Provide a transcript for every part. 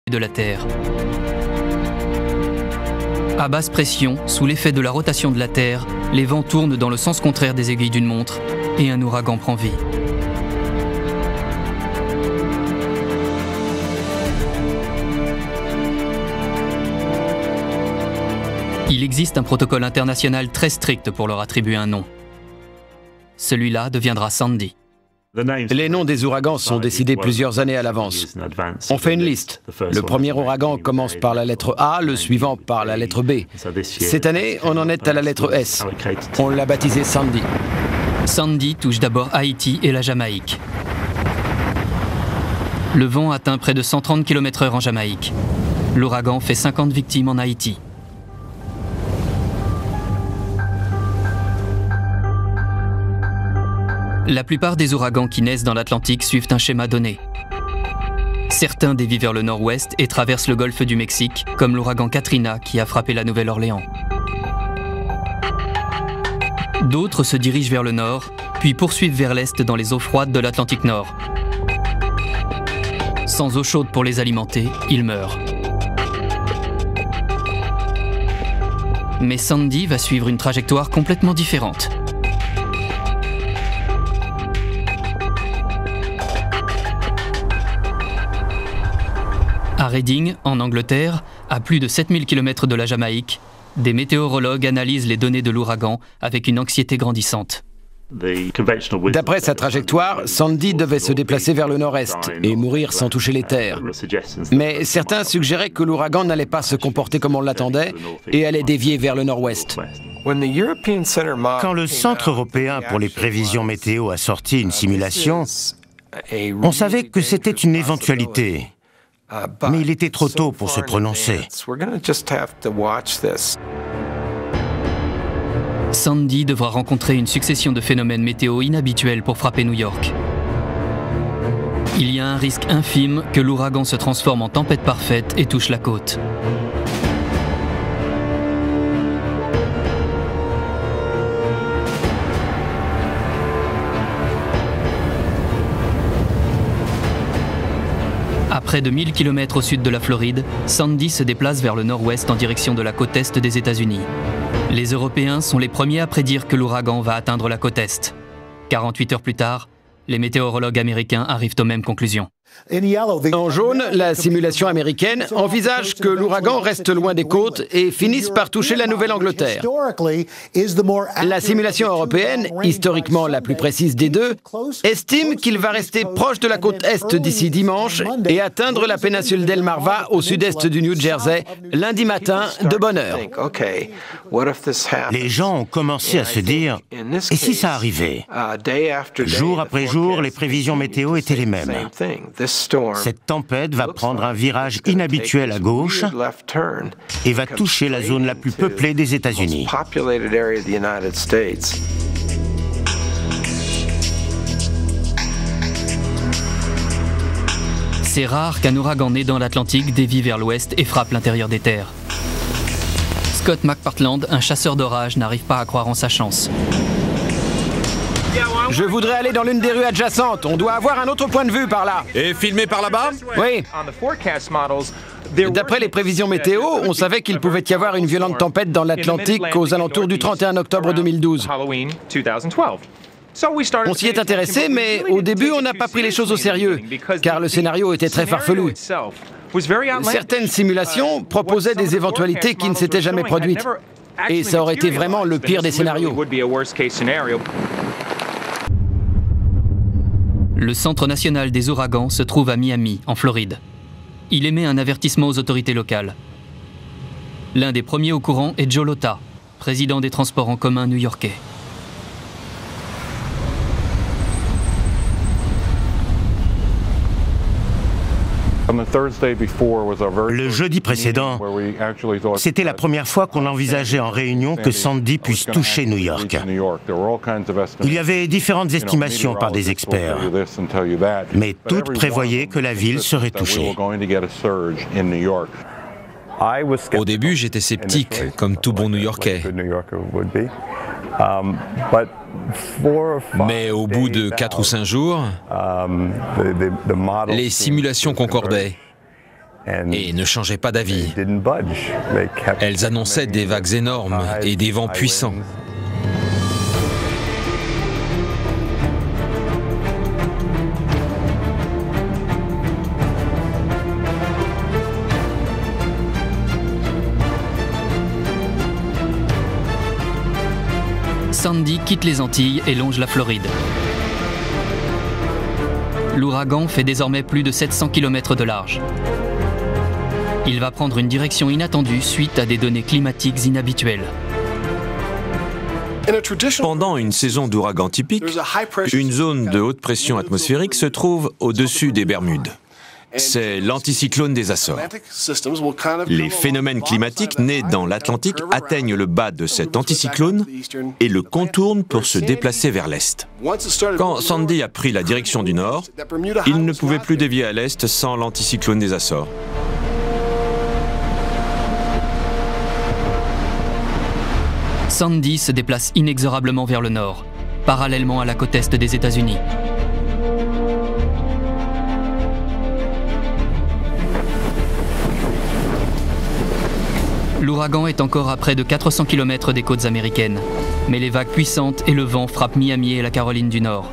de la Terre. À basse pression, sous l'effet de la rotation de la Terre, les vents tournent dans le sens contraire des aiguilles d'une montre et un ouragan prend vie. Il existe un protocole international très strict pour leur attribuer un nom. Celui-là deviendra Sandy. Les noms des ouragans sont décidés plusieurs années à l'avance. On fait une liste. Le premier ouragan commence par la lettre A, le suivant par la lettre B. Cette année, on en est à la lettre S. On l'a baptisé Sandy. Sandy touche d'abord Haïti et la Jamaïque. Le vent atteint près de 130 km/h en Jamaïque. L'ouragan fait 50 victimes en Haïti. La plupart des ouragans qui naissent dans l'Atlantique suivent un schéma donné. Certains dévient vers le nord-ouest et traversent le golfe du Mexique, comme l'ouragan Katrina qui a frappé la Nouvelle-Orléans. D'autres se dirigent vers le nord, puis poursuivent vers l'est dans les eaux froides de l'Atlantique Nord. Sans eau chaude pour les alimenter, ils meurent. Mais Sandy va suivre une trajectoire complètement différente. À Reading, en Angleterre, à plus de 7000 km de la Jamaïque, des météorologues analysent les données de l'ouragan avec une anxiété grandissante. D'après sa trajectoire, Sandy devait se déplacer vers le nord-est et mourir sans toucher les terres. Mais certains suggéraient que l'ouragan n'allait pas se comporter comme on l'attendait et allait dévier vers le nord-ouest. Quand le Centre européen pour les prévisions météo a sorti une simulation, on savait que c'était une éventualité. Mais il était trop tôt pour se prononcer. Sandy devra rencontrer une succession de phénomènes météo inhabituels pour frapper New York. Il y a un risque infime que l'ouragan se transforme en tempête parfaite et touche la côte. À près de 1000 km au sud de la Floride, Sandy se déplace vers le nord-ouest en direction de la côte est des États-Unis. Les Européens sont les premiers à prédire que l'ouragan va atteindre la côte est. 48 heures plus tard, les météorologues américains arrivent aux mêmes conclusions. En jaune, la simulation américaine envisage que l'ouragan reste loin des côtes et finisse par toucher la Nouvelle-Angleterre. La simulation européenne, historiquement la plus précise des deux, estime qu'il va rester proche de la côte est d'ici dimanche et atteindre la péninsule d'El Marva au sud-est du New Jersey lundi matin de bonne heure. Les gens ont commencé à se dire « Et si ça arrivait ?» Jour après jour, les prévisions météo étaient les mêmes. Cette tempête va prendre un virage inhabituel à gauche et va toucher la zone la plus peuplée des États-Unis. C'est rare qu'un ouragan né dans l'Atlantique dévie vers l'ouest et frappe l'intérieur des terres. Scott McPartland, un chasseur d'orage, n'arrive pas à croire en sa chance. Je voudrais aller dans l'une des rues adjacentes. On doit avoir un autre point de vue par là. Et filmer par là-bas? Oui. D'après les prévisions météo, on savait qu'il pouvait y avoir une violente tempête dans l'Atlantique aux alentours du 31 octobre 2012. On s'y est intéressé, mais au début, on n'a pas pris les choses au sérieux, car le scénario était très farfelu. Certaines simulations proposaient des éventualités qui ne s'étaient jamais produites. Et ça aurait été vraiment le pire des scénarios. Le Centre national des ouragans se trouve à Miami, en Floride. Il émet un avertissement aux autorités locales. L'un des premiers au courant est Joe Lhota, président des transports en commun new-yorkais. Le jeudi précédent, c'était la première fois qu'on envisageait en réunion que Sandy puisse toucher New York. Il y avait différentes estimations par des experts, mais toutes prévoyaient que la ville serait touchée. Au début, j'étais sceptique, comme tout bon New-Yorkais. Mais au bout de 4 ou 5 jours, les simulations concordaient. et ne changeaient pas d'avis. Elles annonçaient des vagues énormes et des vents puissants. Sandy quitte les Antilles et longe la Floride. L'ouragan fait désormais plus de 700 km de large. Il va prendre une direction inattendue suite à des données climatiques inhabituelles. Pendant une saison d'ouragan typique, une zone de haute pression atmosphérique se trouve au-dessus des Bermudes. C'est l'anticyclone des Açores. Les phénomènes climatiques nés dans l'Atlantique atteignent le bas de cet anticyclone et le contournent pour se déplacer vers l'est. Quand Sandy a pris la direction du nord, il ne pouvait plus dévier à l'est sans l'anticyclone des Açores. Sandy se déplace inexorablement vers le nord, parallèlement à la côte est des États-Unis. L'ouragan est encore à près de 400 km des côtes américaines, mais les vagues puissantes et le vent frappent Miami et la Caroline du Nord.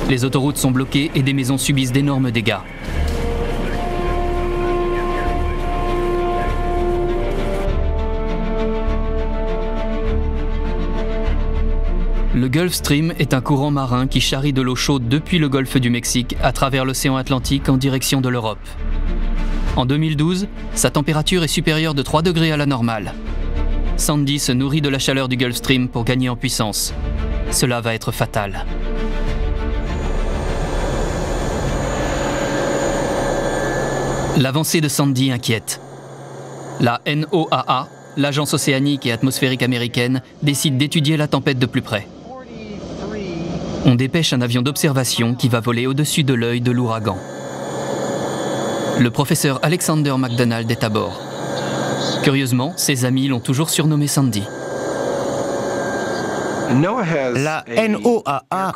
Les autoroutes sont bloquées et des maisons subissent d'énormes dégâts. Le Gulf Stream est un courant marin qui charrie de l'eau chaude depuis le golfe du Mexique à travers l'océan Atlantique en direction de l'Europe. En 2012, sa température est supérieure de 3 degrés à la normale. Sandy se nourrit de la chaleur du Gulf Stream pour gagner en puissance. Cela va être fatal. L'avancée de Sandy inquiète. La NOAA, l'agence océanique et atmosphérique américaine, décide d'étudier la tempête de plus près. On dépêche un avion d'observation qui va voler au-dessus de l'œil de l'ouragan. Le professeur Alexander McDonald est à bord. Curieusement, ses amis l'ont toujours surnommé Sandy. La NOAA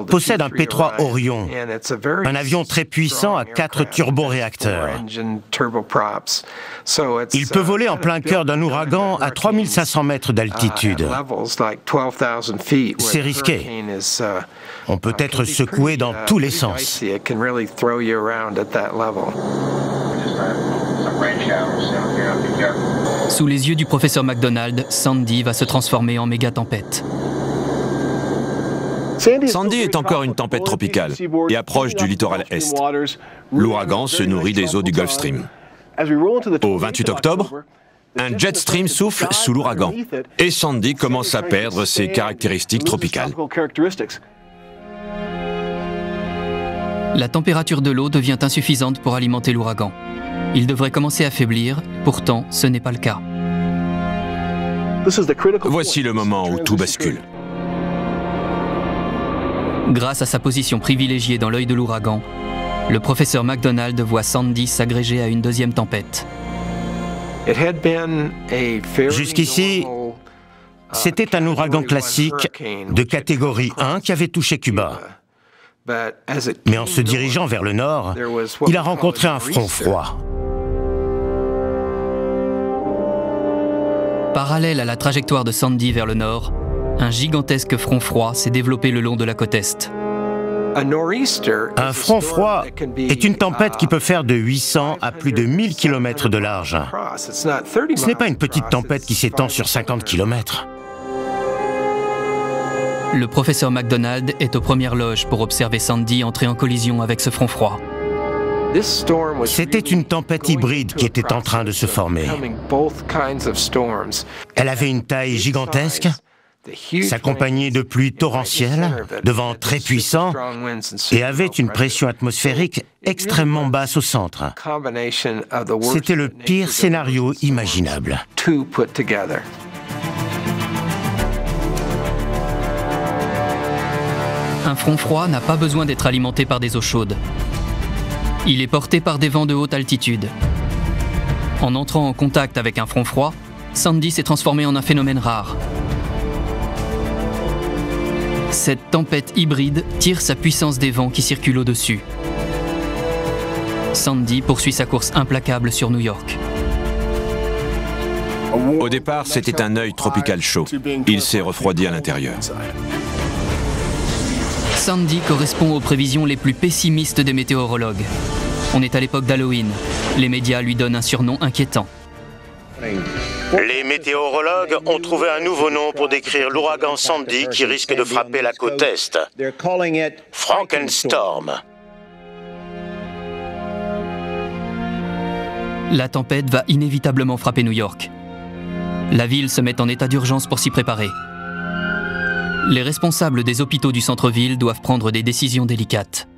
possède un P-3 Orion, un avion très puissant à 4 turboréacteurs. Il peut voler en plein cœur d'un ouragan à 3500 mètres d'altitude. C'est risqué. On peut être secoué dans tous les sens. Sous les yeux du professeur McDonald, Sandy va se transformer en méga-tempête. Sandy est encore une tempête tropicale et approche du littoral est. L'ouragan se nourrit des eaux du Gulf Stream. Au 28 octobre, un jet stream souffle sous l'ouragan et Sandy commence à perdre ses caractéristiques tropicales. La température de l'eau devient insuffisante pour alimenter l'ouragan. Il devrait commencer à faiblir, pourtant ce n'est pas le cas. Voici le moment où tout bascule. Grâce à sa position privilégiée dans l'œil de l'ouragan, le professeur McDonald voit Sandy s'agréger à une deuxième tempête. Jusqu'ici, c'était un ouragan classique de catégorie 1 qui avait touché Cuba. Mais en se dirigeant vers le nord, il a rencontré un front froid. Parallèle à la trajectoire de Sandy vers le nord, un gigantesque front froid s'est développé le long de la côte est. Un front froid est une tempête qui peut faire de 800 à plus de 1000 km de large. Ce n'est pas une petite tempête qui s'étend sur 50 km. Le professeur McDonald est aux premières loges pour observer Sandy entrer en collision avec ce front froid. C'était une tempête hybride qui était en train de se former. Elle avait une taille gigantesque, s'accompagnait de pluies torrentielles, de vents très puissants et avait une pression atmosphérique extrêmement basse au centre. C'était le pire scénario imaginable. Un front froid n'a pas besoin d'être alimenté par des eaux chaudes. Il est porté par des vents de haute altitude. En entrant en contact avec un front froid, Sandy s'est transformé en un phénomène rare. Cette tempête hybride tire sa puissance des vents qui circulent au-dessus. Sandy poursuit sa course implacable sur New York. Au départ, c'était un œil tropical chaud. Il s'est refroidi à l'intérieur. Sandy correspond aux prévisions les plus pessimistes des météorologues. On est à l'époque d'Halloween. Les médias lui donnent un surnom inquiétant. Les météorologues ont trouvé un nouveau nom pour décrire l'ouragan Sandy qui risque de frapper la côte Est. Frankenstorm. La tempête va inévitablement frapper New York. La ville se met en état d'urgence pour s'y préparer. Les responsables des hôpitaux du centre-ville doivent prendre des décisions délicates.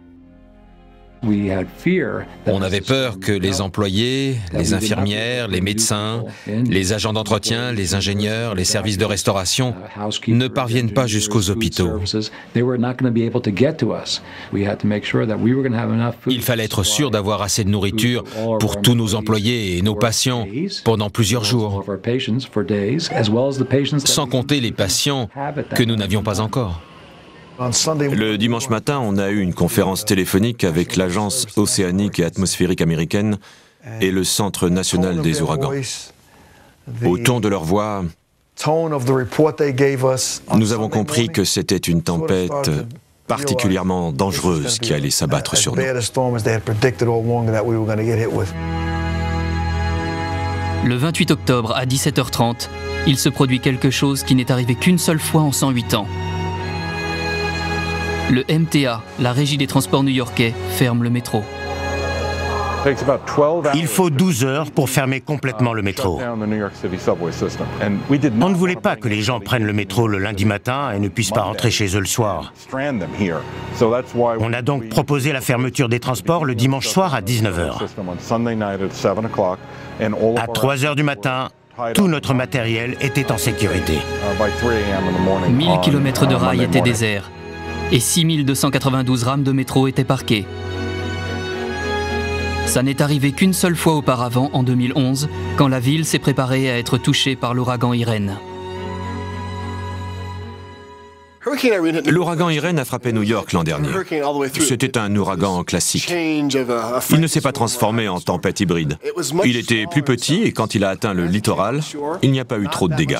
On avait peur que les employés, les infirmières, les médecins, les agents d'entretien, les ingénieurs, les services de restauration ne parviennent pas jusqu'aux hôpitaux. Il fallait être sûr d'avoir assez de nourriture pour tous nos employés et nos patients pendant plusieurs jours, sans compter les patients que nous n'avions pas encore. Le dimanche matin, on a eu une conférence téléphonique avec l'Agence océanique et atmosphérique américaine et le Centre national des ouragans. Au ton de leur voix, nous avons compris que c'était une tempête particulièrement dangereuse qui allait s'abattre sur nous. Le 28 octobre à 17h30, il se produit quelque chose qui n'est arrivé qu'une seule fois en 108 ans. Le MTA, la régie des transports new-yorkais, ferme le métro. Il faut 12 heures pour fermer complètement le métro. On ne voulait pas que les gens prennent le métro le lundi matin et ne puissent pas rentrer chez eux le soir. On a donc proposé la fermeture des transports le dimanche soir à 19h. À 3 heures du matin, tout notre matériel était en sécurité. 1000 km de rails étaient déserts et 6292 rames de métro étaient parquées. Ça n'est arrivé qu'une seule fois auparavant, en 2011, quand la ville s'est préparée à être touchée par l'ouragan Irene. L'ouragan Irene a frappé New York l'an dernier. C'était un ouragan classique. Il ne s'est pas transformé en tempête hybride. Il était plus petit et quand il a atteint le littoral, il n'y a pas eu trop de dégâts.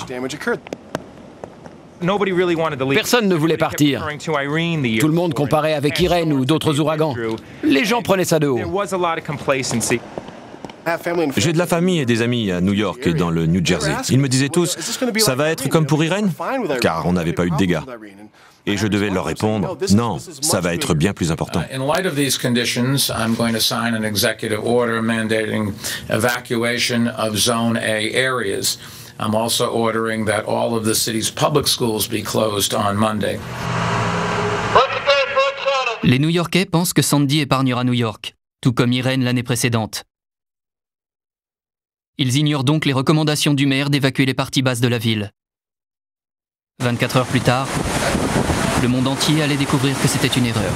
Personne ne voulait partir. Tout le monde comparait avec Irene ou d'autres ouragans. Les gens prenaient ça de haut. J'ai de la famille et des amis à New York et dans le New Jersey. Ils me disaient tous, ça va être comme pour Irene, car on n'avait pas eu de dégâts. Et je devais leur répondre, non, ça va être bien plus important. In light of these conditions, I'm going to sign an executive order mandating evacuation of Zone A areas. I'm also ordering that all of the city's public schools be closed on Monday. Les New-Yorkais pensent que Sandy épargnera New York, tout comme Irene l'année précédente. Ils ignorent donc les recommandations du maire d'évacuer les parties basses de la ville. 24 heures plus tard, le monde entier allait découvrir que c'était une erreur.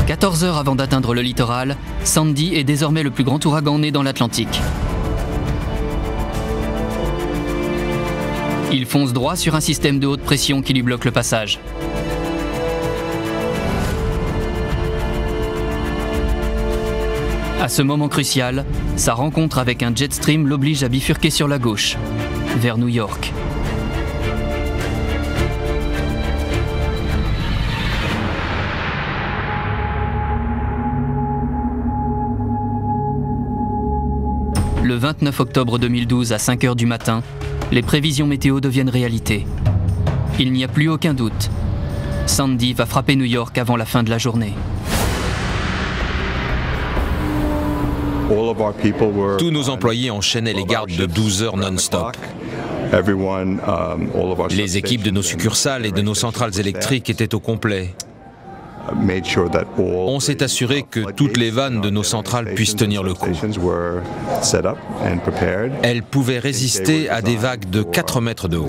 « 14 heures avant d'atteindre le littoral, Sandy est désormais le plus grand ouragan né dans l'Atlantique. Il fonce droit sur un système de haute pression qui lui bloque le passage. À ce moment crucial, sa rencontre avec un jet stream l'oblige à bifurquer sur la gauche, vers New York. Le 29 octobre 2012 à 5 h du matin, les prévisions météo deviennent réalité. Il n'y a plus aucun doute. Sandy va frapper New York avant la fin de la journée. Tous nos employés enchaînaient les gardes de 12 heures non-stop. Les équipes de nos succursales et de nos centrales électriques étaient au complet. On s'est assuré que toutes les vannes de nos centrales puissent tenir le coup. Elles pouvaient résister à des vagues de 4 mètres de haut.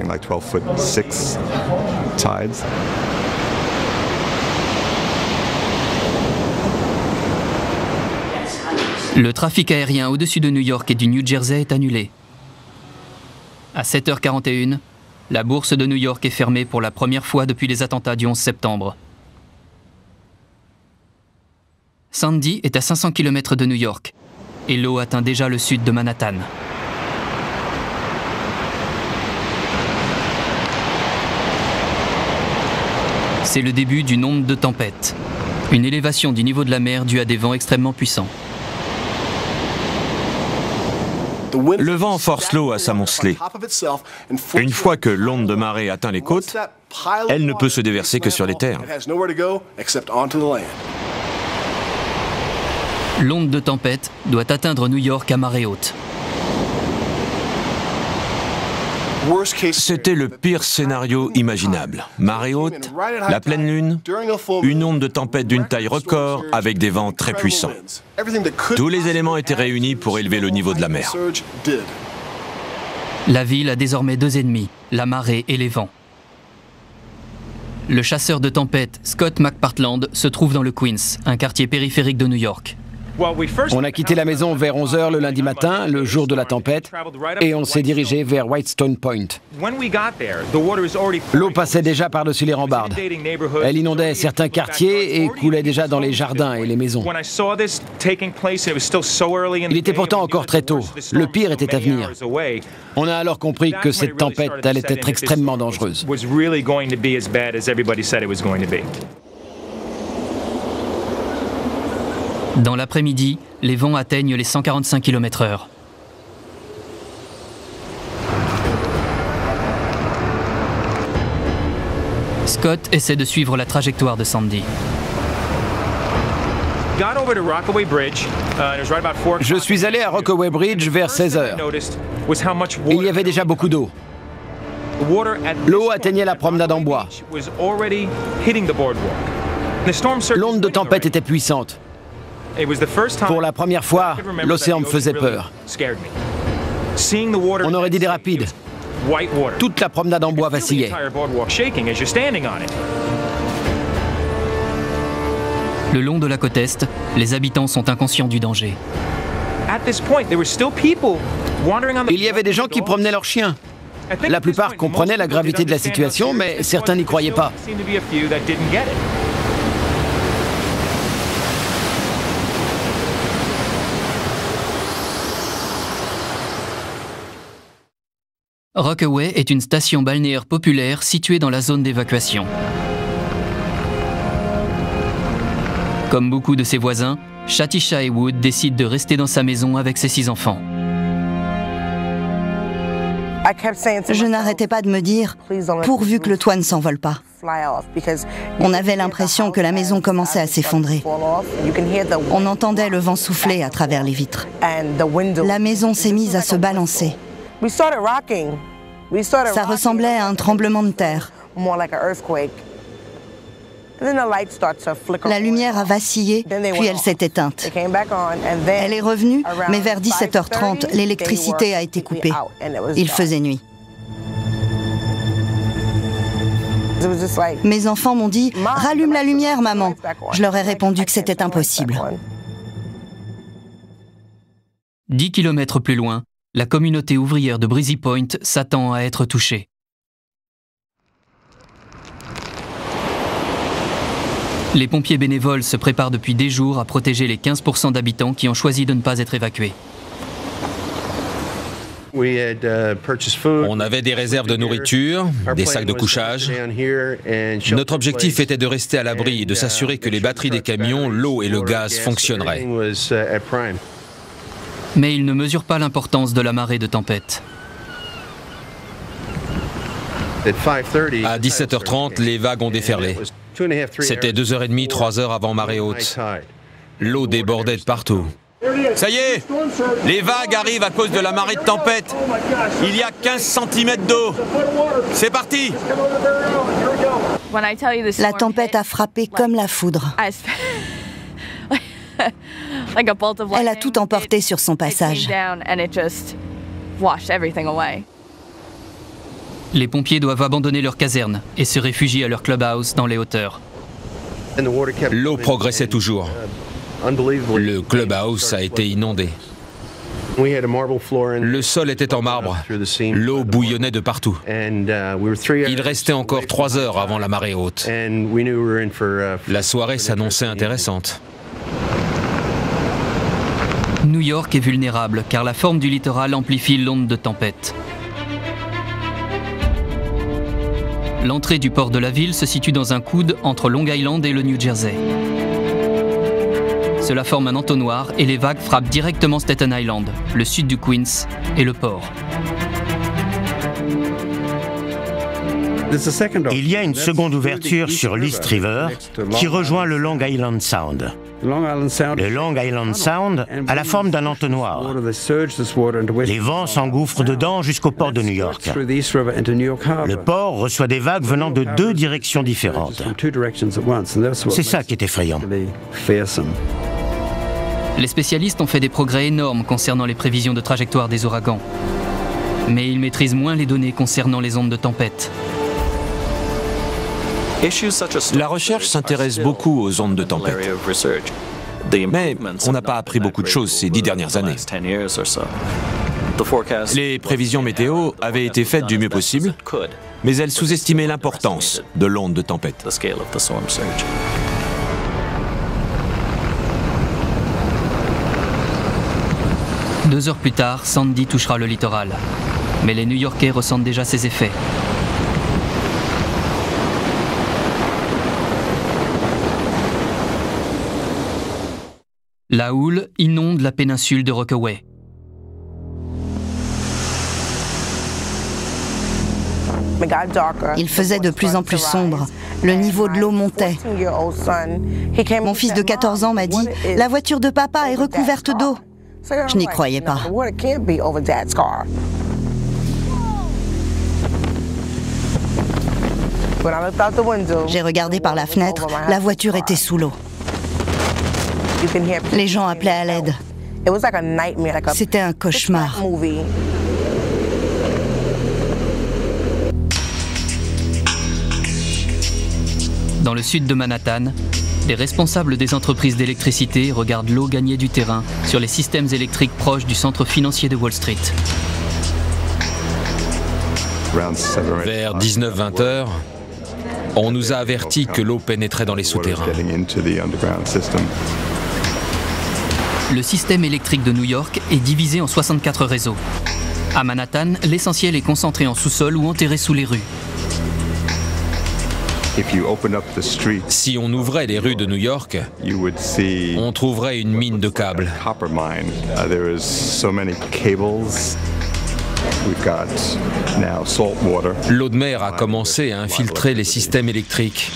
Le trafic aérien au-dessus de New York et du New Jersey est annulé. À 7h41, la bourse de New York est fermée pour la première fois depuis les attentats du 11 septembre. Sandy est à 500 km de New York et l'eau atteint déjà le sud de Manhattan. C'est le début d'une onde de tempête, une élévation du niveau de la mer due à des vents extrêmement puissants. Le vent force l'eau à s'amonceler. Une fois que l'onde de marée atteint les côtes, elle ne peut se déverser que sur les terres. L'onde de tempête doit atteindre New York à marée haute. C'était le pire scénario imaginable. Marée haute, la pleine lune, une onde de tempête d'une taille record avec des vents très puissants. Tous les éléments étaient réunis pour élever le niveau de la mer. La ville a désormais deux ennemis, la marée et les vents. Le chasseur de tempête Scott McPartland se trouve dans le Queens, un quartier périphérique de New York. On a quitté la maison vers 11 h le lundi matin, le jour de la tempête, et on s'est dirigé vers Whitestone Point. L'eau passait déjà par-dessus les rambardes. Elle inondait certains quartiers et coulait déjà dans les jardins et les maisons. Il était pourtant encore très tôt. Le pire était à venir. On a alors compris que cette tempête allait être extrêmement dangereuse. Dans l'après-midi, les vents atteignent les 145 km/h. Scott essaie de suivre la trajectoire de Sandy. Je suis allé à Rockaway Bridge vers 16 h. Il y avait déjà beaucoup d'eau. L'eau atteignait la promenade en bois. L'onde de tempête était puissante. Pour la première fois, l'océan me faisait peur. On aurait dit des rapides. Toute la promenade en bois vacillait. Le long de la côte Est, les habitants sont inconscients du danger. Il y avait des gens qui promenaient leurs chiens. La plupart comprenaient la gravité de la situation, mais certains n'y croyaient pas. Rockaway est une station balnéaire populaire située dans la zone d'évacuation. Comme beaucoup de ses voisins, Shatisha Wood décide de rester dans sa maison avec ses 6 enfants. Je n'arrêtais pas de me dire, pourvu que le toit ne s'envole pas. On avait l'impression que la maison commençait à s'effondrer. On entendait le vent souffler à travers les vitres. La maison s'est mise à se balancer. Ça ressemblait à un tremblement de terre. La lumière a vacillé, puis elle s'est éteinte. Elle est revenue, mais vers 17h30, l'électricité a été coupée. Il faisait nuit. Mes enfants m'ont dit « Rallume la lumière, maman !» Je leur ai répondu que c'était impossible. 10 km plus loin, la communauté ouvrière de Breezy Point s'attend à être touchée. Les pompiers bénévoles se préparent depuis des jours à protéger les 15% d'habitants qui ont choisi de ne pas être évacués. On avait des réserves de nourriture, des sacs de couchage. Notre objectif était de rester à l'abri et de s'assurer que les batteries des camions, l'eau et le gaz fonctionneraient. Mais ils ne mesurent pas l'importance de la marée de tempête. À 17h30, les vagues ont déferlé. C'était 2h30, 3h avant marée haute. L'eau débordait de partout. Ça y est, les vagues arrivent à cause de la marée de tempête. Il y a 15 cm d'eau. C'est parti! La tempête a frappé comme la foudre. Elle a tout emporté sur son passage. Les pompiers doivent abandonner leur caserne et se réfugier à leur clubhouse dans les hauteurs. L'eau progressait toujours. Le clubhouse a été inondé. Le sol était en marbre, l'eau bouillonnait de partout. Il restait encore 3 heures avant la marée haute. La soirée s'annonçait intéressante. New York est vulnérable car la forme du littoral amplifie l'onde de tempête. L'entrée du port de la ville se situe dans un coude entre Long Island et le New Jersey. Cela forme un entonnoir et les vagues frappent directement Staten Island, le sud du Queens et le port. Il y a une seconde ouverture sur l'East River qui rejoint le Long Island Sound. Le Long Island Sound a la forme d'un entonnoir. Les vents s'engouffrent dedans jusqu'au port de New York. Le port reçoit des vagues venant de 2 directions différentes. C'est ça qui est effrayant. Les spécialistes ont fait des progrès énormes concernant les prévisions de trajectoire des ouragans. Mais ils maîtrisent moins les données concernant les ondes de tempête. La recherche s'intéresse beaucoup aux ondes de tempête. Mais on n'a pas appris beaucoup de choses ces 10 dernières années. Les prévisions météo avaient été faites du mieux possible, mais elles sous-estimaient l'importance de l'onde de tempête. 2 heures plus tard, Sandy touchera le littoral. Mais les New-Yorkais ressentent déjà ses effets. La houle inonde la péninsule de Rockaway. Il faisait de plus en plus sombre. Le niveau de l'eau montait. Mon fils de 14 ans m'a dit « La voiture de papa est recouverte d'eau ». Je n'y croyais pas. J'ai regardé par la fenêtre, la voiture était sous l'eau. Les gens appelaient à l'aide. C'était un cauchemar. Dans le sud de Manhattan, les responsables des entreprises d'électricité regardent l'eau gagner du terrain sur les systèmes électriques proches du centre financier de Wall Street. Vers 19-20 heures, on nous a averti que l'eau pénétrait dans les souterrains. Le système électrique de New York est divisé en 64 réseaux. À Manhattan, l'essentiel est concentré en sous-sol ou enterré sous les rues. Si on ouvrait les rues de New York, on trouverait une mine de câbles. L'eau de mer a commencé à infiltrer les systèmes électriques.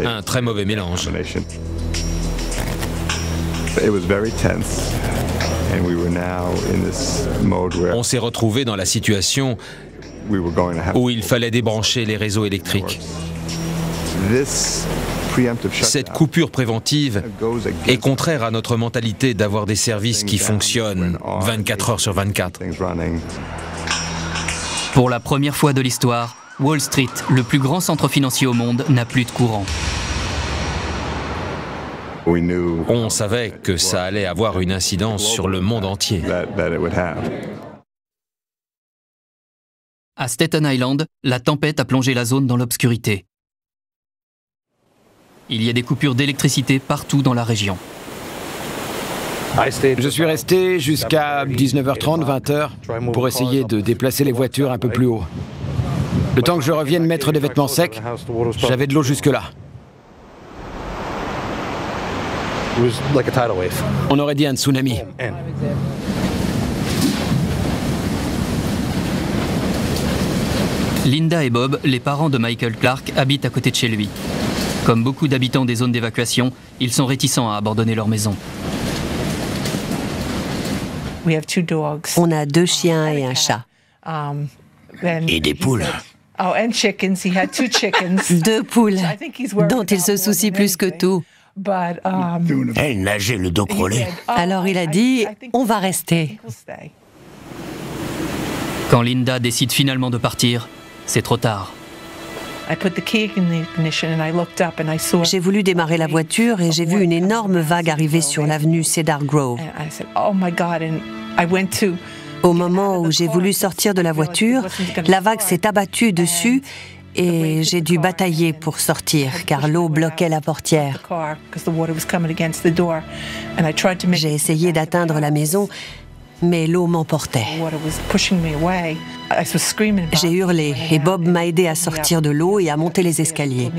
Un très mauvais mélange. On s'est retrouvé dans la situation où il fallait débrancher les réseaux électriques. Cette coupure préventive est contraire à notre mentalité d'avoir des services qui fonctionnent 24 heures sur 24. Pour la première fois de l'histoire, Wall Street, le plus grand centre financier au monde, n'a plus de courant. On savait que ça allait avoir une incidence sur le monde entier. À Staten Island, la tempête a plongé la zone dans l'obscurité. Il y a des coupures d'électricité partout dans la région. Je suis resté jusqu'à 19h30, 20h, pour essayer de déplacer les voitures un peu plus haut. Le temps que je revienne mettre des vêtements secs, j'avais de l'eau jusque-là. On aurait dit un tsunami. Linda et Bob, les parents de Michael Clark, habitent à côté de chez lui. Comme beaucoup d'habitants des zones d'évacuation, ils sont réticents à abandonner leur maison. On a 2 chiens et un chat. Et des poules. 2 poules, dont il se soucie plus que tout. Elle nageait le dos collé. Alors il a dit, on va rester. Quand Linda décide finalement de partir, c'est trop tard. J'ai voulu démarrer la voiture et j'ai vu une énorme vague arriver sur l'avenue Cedar Grove. Au moment où j'ai voulu sortir de la voiture, la vague s'est abattue dessus et j'ai dû batailler pour sortir car l'eau bloquait la portière. J'ai essayé d'atteindre la maison, mais l'eau m'emportait. J'ai hurlé et Bob m'a aidé à sortir de l'eau et à monter les escaliers.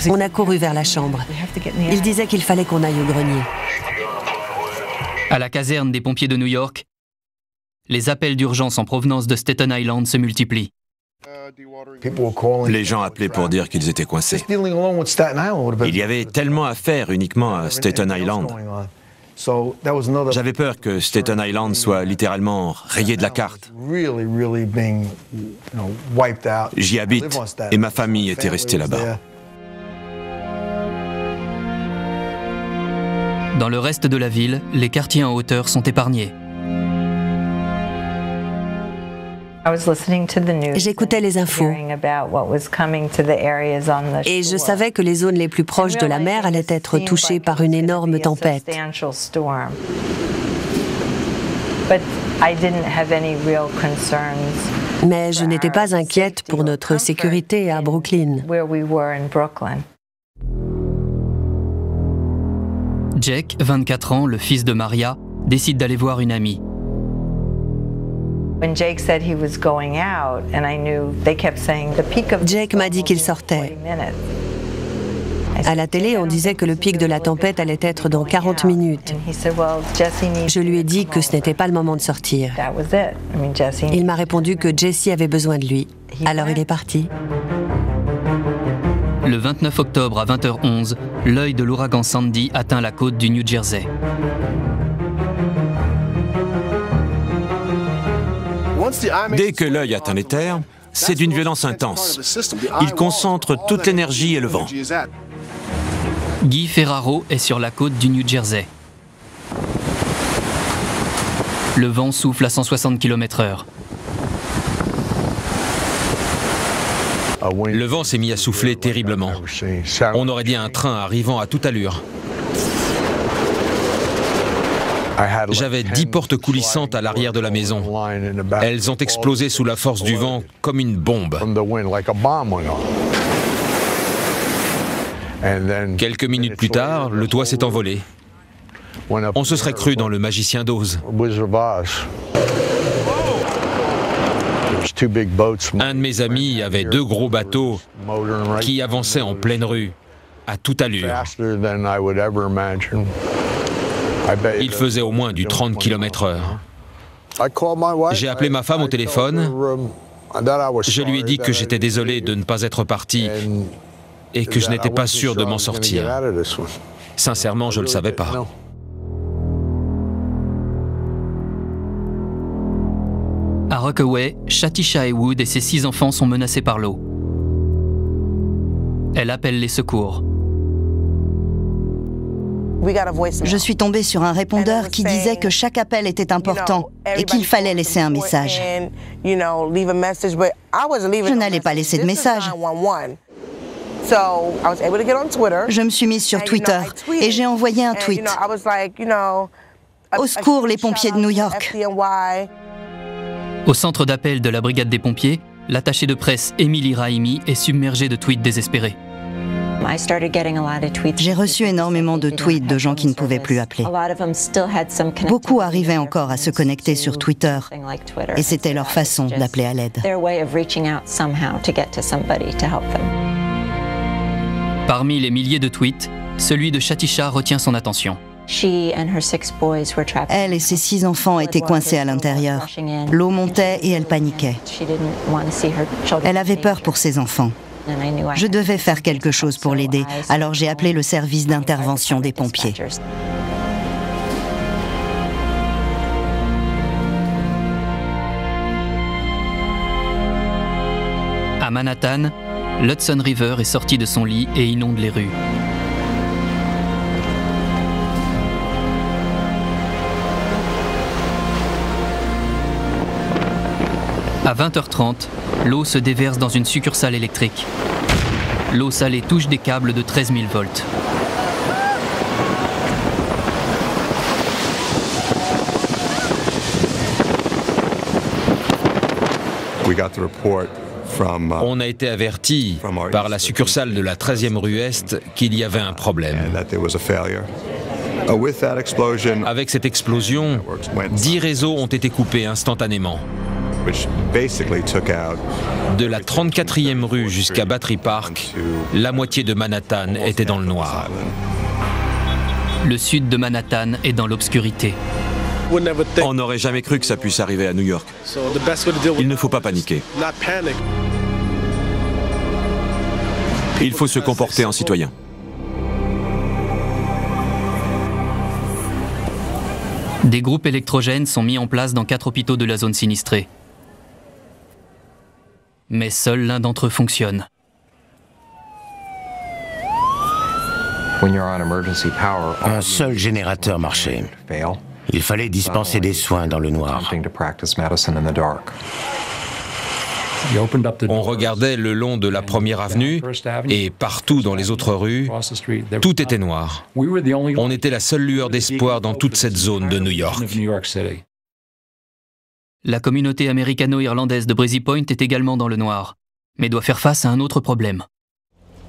On a couru vers la chambre. Il disait qu'il fallait qu'on aille au grenier. À la caserne des pompiers de New York, les appels d'urgence en provenance de Staten Island se multiplient. Les gens appelaient pour dire qu'ils étaient coincés. Il y avait tellement à faire uniquement à Staten Island. J'avais peur que Staten Island soit littéralement rayé de la carte. J'y habite et ma famille était restée là-bas. Dans le reste de la ville, les quartiers en hauteur sont épargnés. J'écoutais les infos et je savais que les zones les plus proches de la mer allaient être touchées par une énorme tempête. Mais je n'étais pas inquiète pour notre sécurité à Brooklyn. Jake, 24 ans, le fils de Maria, décide d'aller voir une amie. Jake m'a dit qu'il sortait. À la télé, on disait que le pic de la tempête allait être dans 40 minutes. Je lui ai dit que ce n'était pas le moment de sortir. Il m'a répondu que Jesse avait besoin de lui. Alors il est parti. Le 29 octobre à 20h11, l'œil de l'ouragan Sandy atteint la côte du New Jersey. Dès que l'œil atteint les terres, c'est d'une violence intense. Il concentre toute l'énergie et le vent. Guy Ferraro est sur la côte du New Jersey. Le vent souffle à 160 km/h. Le vent s'est mis à souffler terriblement. On aurait dit un train arrivant à toute allure. J'avais 10 portes coulissantes à l'arrière de la maison. Elles ont explosé sous la force du vent comme une bombe. Quelques minutes plus tard, le toit s'est envolé. On se serait cru dans Le Magicien d'Oz. Un de mes amis avait 2 gros bateaux qui avançaient en pleine rue, à toute allure. Il faisait au moins du 30 km/h. J'ai appelé ma femme au téléphone. Je lui ai dit que j'étais désolé de ne pas être parti et que je n'étais pas sûr de m'en sortir. Sincèrement, je ne le savais pas. À Rockaway, Shatisha Haywood et ses 6 enfants sont menacés par l'eau. Elle appelle les secours. Je suis tombée sur un répondeur qui disait que chaque appel était important et qu'il fallait laisser un message. Je n'allais pas laisser de message. Je me suis mise sur Twitter et j'ai envoyé un tweet. Au secours, les pompiers de New York. Au centre d'appel de la brigade des pompiers, l'attachée de presse Émilie Raimi est submergée de tweets désespérés. J'ai reçu énormément de tweets de gens qui ne pouvaient plus appeler. Beaucoup arrivaient encore à se connecter sur Twitter et c'était leur façon d'appeler à l'aide. Parmi les milliers de tweets, celui de Shatisha retient son attention. Elle et ses 6 enfants étaient coincés à l'intérieur. L'eau montait et elle paniquait. Elle avait peur pour ses enfants. Je devais faire quelque chose pour l'aider, alors j'ai appelé le service d'intervention des pompiers. À Manhattan, l'Hudson River est sorti de son lit et inonde les rues. À 20h30, l'eau se déverse dans une succursale électrique. L'eau salée touche des câbles de 13 000 volts. On a été averti par la succursale de la 13e rue Est qu'il y avait un problème. Avec cette explosion, 10 réseaux ont été coupés instantanément. De la 34e rue jusqu'à Battery Park, la moitié de Manhattan était dans le noir. Le sud de Manhattan est dans l'obscurité. On n'aurait jamais cru que ça puisse arriver à New York. Il ne faut pas paniquer. Il faut se comporter en citoyen. Des groupes électrogènes sont mis en place dans 4 hôpitaux de la zone sinistrée. Mais seul l'un d'entre eux fonctionne. Un seul générateur marchait. Il fallait dispenser des soins dans le noir. On regardait le long de la première avenue et partout dans les autres rues, tout était noir. On était la seule lueur d'espoir dans toute cette zone de New York. La communauté américano-irlandaise de Breezy Point est également dans le noir, mais doit faire face à un autre problème.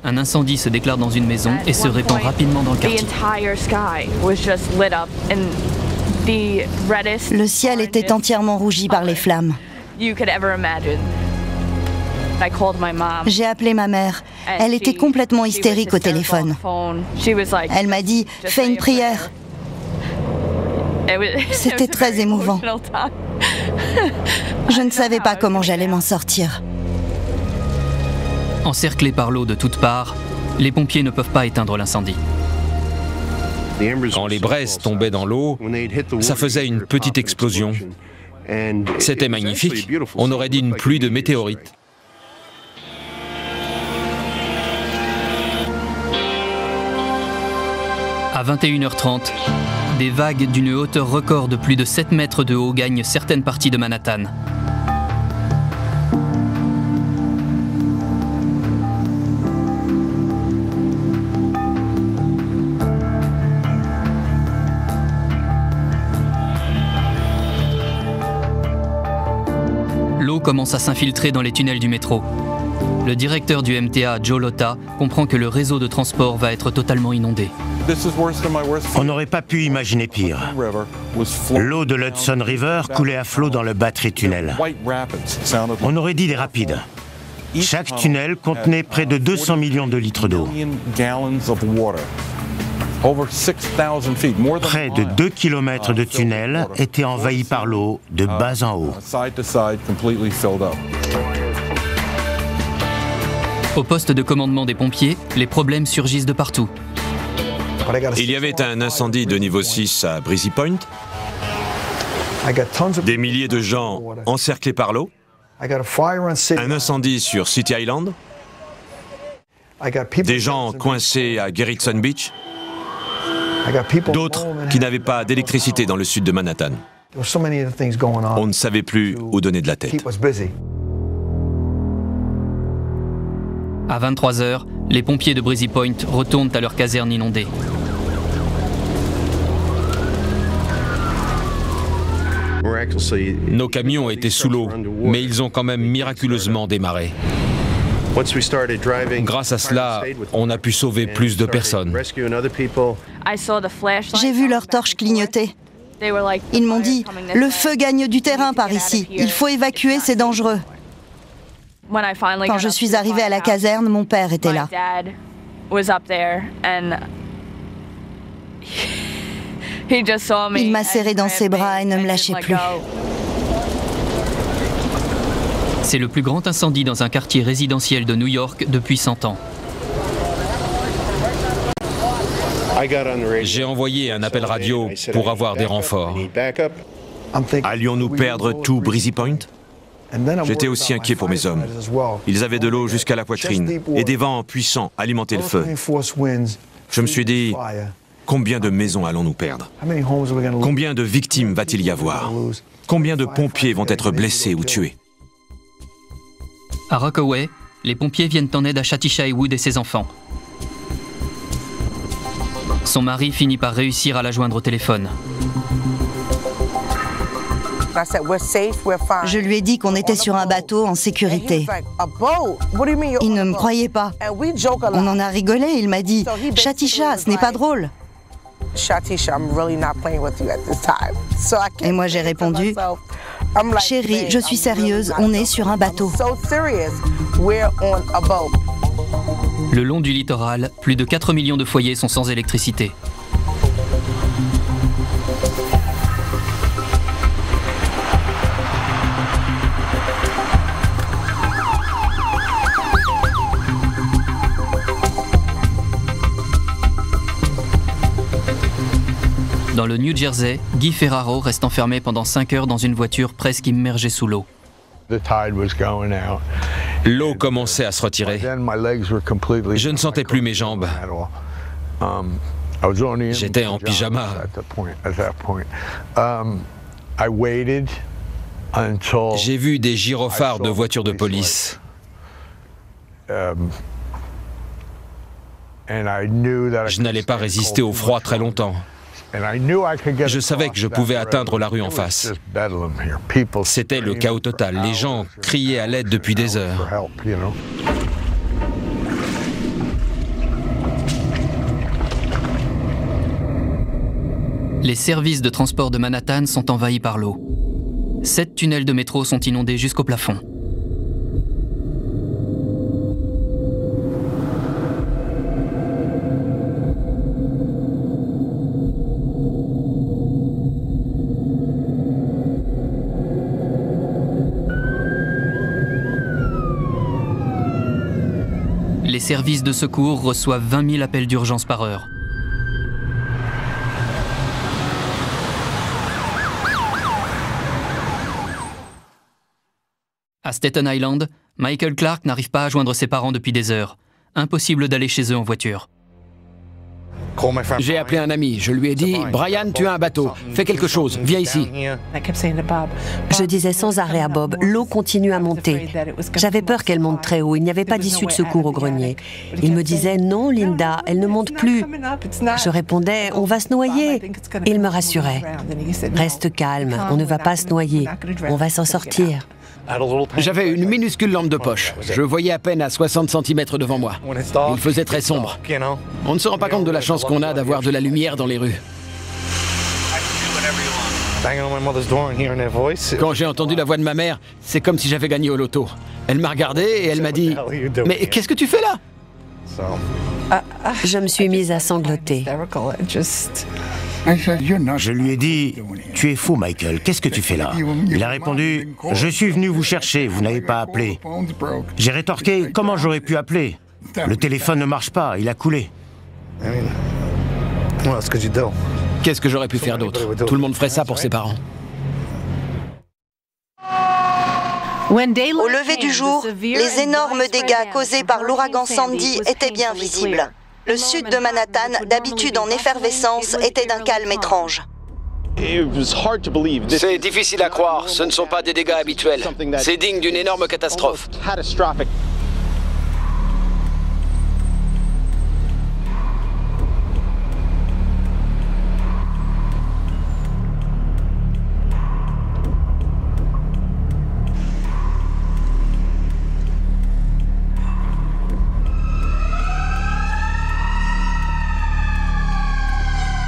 Un incendie se déclare dans une maison et se répand rapidement dans le quartier. Le ciel était entièrement rougi par les flammes. J'ai appelé ma mère. Elle était complètement hystérique au téléphone. Elle m'a dit « Fais une prière ». C'était très émouvant. Je ne savais pas comment j'allais m'en sortir. Encerclés par l'eau de toutes parts, les pompiers ne peuvent pas éteindre l'incendie. Quand les braises tombaient dans l'eau, ça faisait une petite explosion. C'était magnifique. On aurait dit une pluie de météorites. À 21h30, des vagues d'une hauteur record de plus de 7 mètres de haut gagnent certaines parties de Manhattan. L'eau commence à s'infiltrer dans les tunnels du métro. Le directeur du MTA, Joe Lota, comprend que le réseau de transport va être totalement inondé. On n'aurait pas pu imaginer pire. L'eau de l'Hudson River coulait à flot dans le Battery Tunnel. On aurait dit des rapides. Chaque tunnel contenait près de 200 millions de litres d'eau. Près de 2 km de tunnel étaient envahis par l'eau de bas en haut. Au poste de commandement des pompiers, les problèmes surgissent de partout. Il y avait un incendie de niveau 6 à Breezy Point. Des milliers de gens encerclés par l'eau. Un incendie sur City Island. Des gens coincés à Gerritsen Beach. D'autres qui n'avaient pas d'électricité dans le sud de Manhattan. On ne savait plus où donner de la tête. À 23h, les pompiers de Breezy Point retournent à leur caserne inondée. Nos camions étaient sous l'eau, mais ils ont quand même miraculeusement démarré. Grâce à cela, on a pu sauver plus de personnes. J'ai vu leurs torches clignoter. Ils m'ont dit « Le feu gagne du terrain par ici. Il faut évacuer, c'est dangereux. » Quand je suis arrivée à la caserne, mon père était là. Il m'a serré dans ses bras et ne me lâchait plus. C'est le plus grand incendie dans un quartier résidentiel de New York depuis 100 ans. J'ai envoyé un appel radio pour avoir des renforts. Allions-nous perdre tout Breezy Point? J'étais aussi inquiet pour mes hommes. Ils avaient de l'eau jusqu'à la poitrine et des vents puissants alimentaient le feu. Je me suis dit, combien de maisons allons-nous perdre? Combien de victimes va-t-il y avoir? Combien de pompiers vont être blessés ou tués? À Rockaway, les pompiers viennent en aide à Shatisha Wood et ses enfants. Son mari finit par réussir à la joindre au téléphone. Je lui ai dit qu'on était sur un bateau en sécurité. Il ne me croyait pas. On en a rigolé, il m'a dit « Shatisha, ce n'est pas drôle ». Et moi j'ai répondu « Chérie, je suis sérieuse, on est sur un bateau ». Le long du littoral, plus de 4 millions de foyers sont sans électricité. Dans le New Jersey, Guy Ferraro reste enfermé pendant 5 heures dans une voiture presque immergée sous l'eau. L'eau commençait à se retirer. Je ne sentais plus mes jambes. J'étais en pyjama. J'ai vu des gyrophares de voitures de police. Je n'allais pas résister au froid très longtemps. Je savais que je pouvais atteindre la rue en face. C'était le chaos total. Les gens criaient à l'aide depuis des heures. Les services de transport de Manhattan sont envahis par l'eau. 7 tunnels de métro sont inondés jusqu'au plafond. Les services de secours reçoivent 20 000 appels d'urgence par heure. À Staten Island, Michael Clark n'arrive pas à joindre ses parents depuis des heures. Impossible d'aller chez eux en voiture. J'ai appelé un ami, je lui ai dit « Brian, tu as un bateau, fais quelque chose, viens ici ». Je disais sans arrêt à Bob, l'eau continue à monter. J'avais peur qu'elle monte très haut, il n'y avait pas d'issue de secours au grenier. Il me disait « Non, Linda, elle ne monte plus ». Je répondais « On va se noyer ». Il me rassurait « Reste calme, on ne va pas se noyer, on va s'en sortir ». J'avais une minuscule lampe de poche. Je voyais à peine à 60 cm devant moi. Il faisait très sombre. On ne se rend pas compte de la chance qu'on a d'avoir de la lumière dans les rues. Quand j'ai entendu la voix de ma mère, c'est comme si j'avais gagné au loto. Elle m'a regardé et elle m'a dit « Mais qu'est-ce que tu fais là ?» Je me suis mise à sangloter. Je lui ai dit « Tu es fou, Michael, qu'est-ce que tu fais là ?» Il a répondu « Je suis venu vous chercher, vous n'avez pas appelé. » J'ai rétorqué « Comment j'aurais pu appeler ? Le téléphone ne marche pas, il a coulé. » Qu'est-ce que j'aurais pu faire d'autre? Tout le monde ferait ça pour ses parents. Au lever du jour, les énormes dégâts causés par l'ouragan Sandy étaient bien visibles. Le sud de Manhattan, d'habitude en effervescence, était d'un calme étrange. C'est difficile à croire, ce ne sont pas des dégâts habituels. C'est digne d'une énorme catastrophe.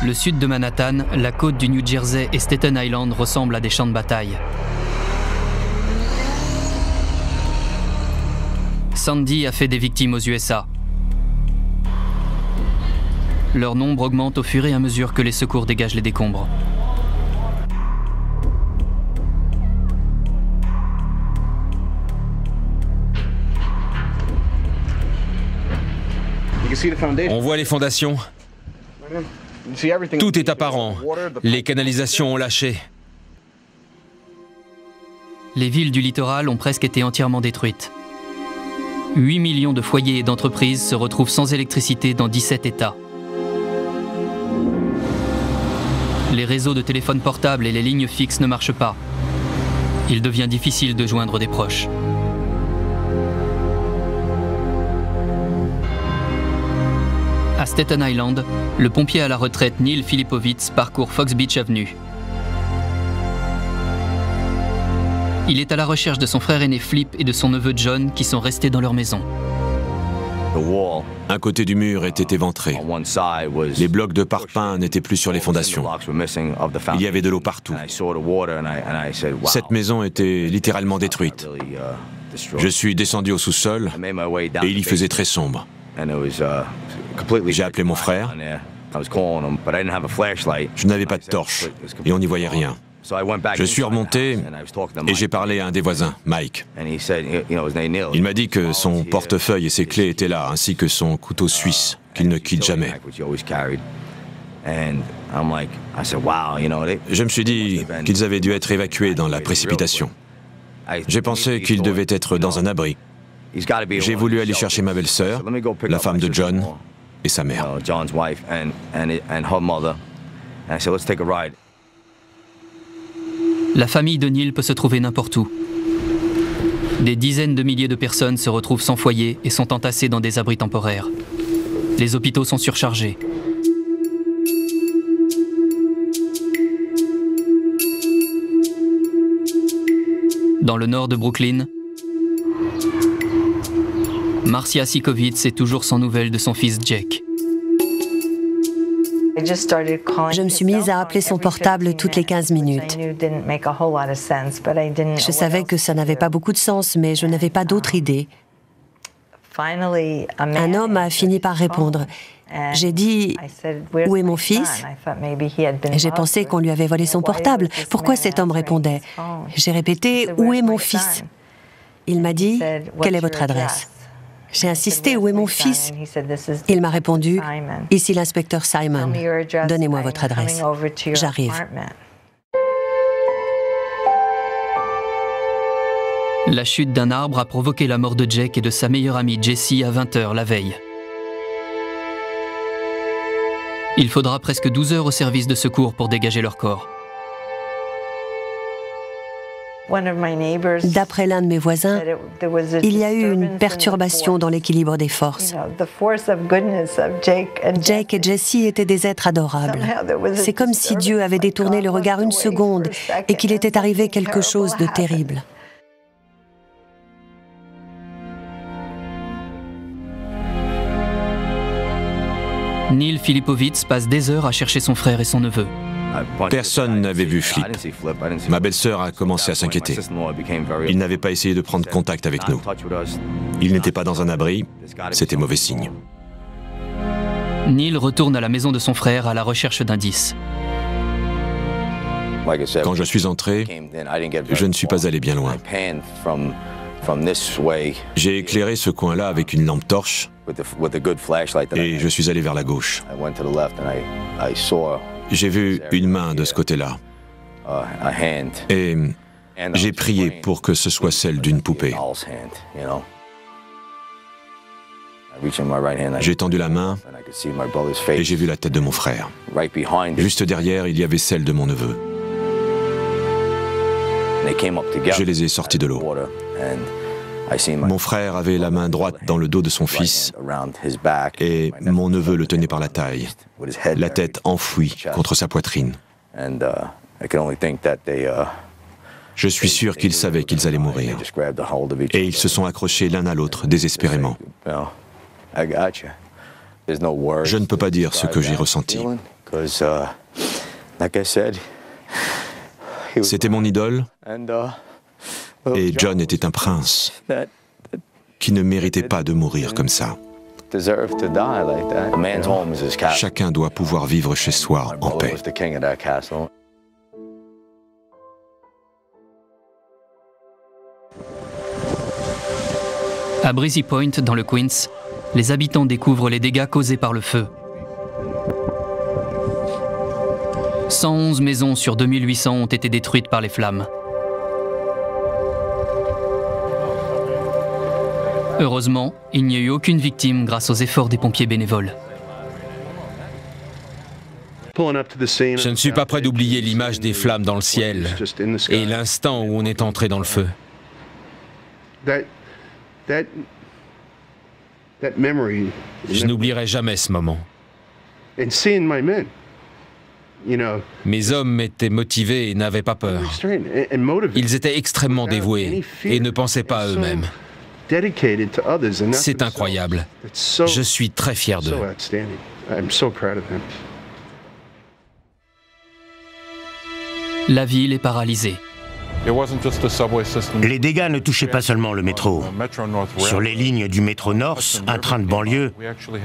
Le sud de Manhattan, la côte du New Jersey et Staten Island ressemblent à des champs de bataille. Sandy a fait des victimes aux USA. Leur nombre augmente au fur et à mesure que les secours dégagent les décombres. On voit les fondations. Tout est apparent. Les canalisations ont lâché. Les villes du littoral ont presque été entièrement détruites. 8 millions de foyers et d'entreprises se retrouvent sans électricité dans 17 États. Les réseaux de téléphone portable et les lignes fixes ne marchent pas. Il devient difficile de joindre des proches. À Staten Island, le pompier à la retraite Neil Filipovitz parcourt Fox Beach Avenue. Il est à la recherche de son frère aîné Flip et de son neveu John qui sont restés dans leur maison. Un côté du mur était éventré. Les blocs de parpaing n'étaient plus sur les fondations. Il y avait de l'eau partout. Cette maison était littéralement détruite. Je suis descendu au sous-sol et il y faisait très sombre. J'ai appelé mon frère. Je n'avais pas de torche et on n'y voyait rien. Je suis remonté et j'ai parlé à un des voisins, Mike. Il m'a dit que son portefeuille et ses clés étaient là, ainsi que son couteau suisse, qu'il ne quitte jamais. Je me suis dit qu'ils avaient dû être évacués dans la précipitation. J'ai pensé qu'ils devaient être dans un abri. J'ai voulu aller chercher ma belle-sœur, la femme de John, et sa mère. La famille de Neil peut se trouver n'importe où. Des dizaines de milliers de personnes se retrouvent sans foyer et sont entassées dans des abris temporaires. Les hôpitaux sont surchargés. Dans le nord de Brooklyn, Marcia Sikowitz est toujours sans nouvelles de son fils Jake. Je me suis mise à appeler son portable toutes les 15 minutes. Je savais que ça n'avait pas beaucoup de sens, mais je n'avais pas d'autre idée. Un homme a fini par répondre. J'ai dit « Où est mon fils ?» J'ai pensé qu'on lui avait volé son portable. Pourquoi cet homme répondait? J'ai répété « Où est mon fils ?» Il m'a dit « Quelle est votre adresse ?» J'ai insisté, où est mon fils? Il m'a répondu, ici l'inspecteur Simon, donnez-moi votre adresse. J'arrive. La chute d'un arbre a provoqué la mort de Jake et de sa meilleure amie Jessie à 20h la veille. Il faudra presque 12 heures au service de secours pour dégager leur corps. D'après l'un de mes voisins, il y a eu une perturbation dans l'équilibre des forces. Jake et Jessie étaient des êtres adorables. C'est comme si Dieu avait détourné le regard une seconde et qu'il était arrivé quelque chose de terrible. Neil Filipovitz passe des heures à chercher son frère et son neveu. Personne n'avait vu Flip. Ma belle-sœur a commencé à s'inquiéter. Il n'avait pas essayé de prendre contact avec nous. Il n'était pas dans un abri, c'était mauvais signe. Neil retourne à la maison de son frère à la recherche d'indices. Quand je suis entré, je ne suis pas allé bien loin. J'ai éclairé ce coin-là avec une lampe torche et je suis allé vers la gauche. J'ai vu une main de ce côté-là et j'ai prié pour que ce soit celle d'une poupée. J'ai tendu la main et j'ai vu la tête de mon frère. Juste derrière, il y avait celle de mon neveu. Je les ai sortis de l'eau. Mon frère avait la main droite dans le dos de son fils et mon neveu le tenait par la taille, la tête enfouie contre sa poitrine. Je suis sûr qu'ils savaient qu'ils allaient mourir et ils se sont accrochés l'un à l'autre désespérément. Je ne peux pas dire ce que j'ai ressenti. C'était mon idole. Et John était un prince qui ne méritait pas de mourir comme ça. Chacun doit pouvoir vivre chez soi en paix. À Breezy Point, dans le Queens, les habitants découvrent les dégâts causés par le feu. 111 maisons sur 2800 ont été détruites par les flammes. Heureusement, il n'y a eu aucune victime grâce aux efforts des pompiers bénévoles. Je ne suis pas prêt d'oublier l'image des flammes dans le ciel et l'instant où on est entré dans le feu. Je n'oublierai jamais ce moment. Mes hommes étaient motivés et n'avaient pas peur. Ils étaient extrêmement dévoués et ne pensaient pas à eux-mêmes. C'est incroyable. Je suis très fier d'eux. La ville est paralysée. Les dégâts ne touchaient pas seulement le métro. Sur les lignes du métro North, un train de banlieue,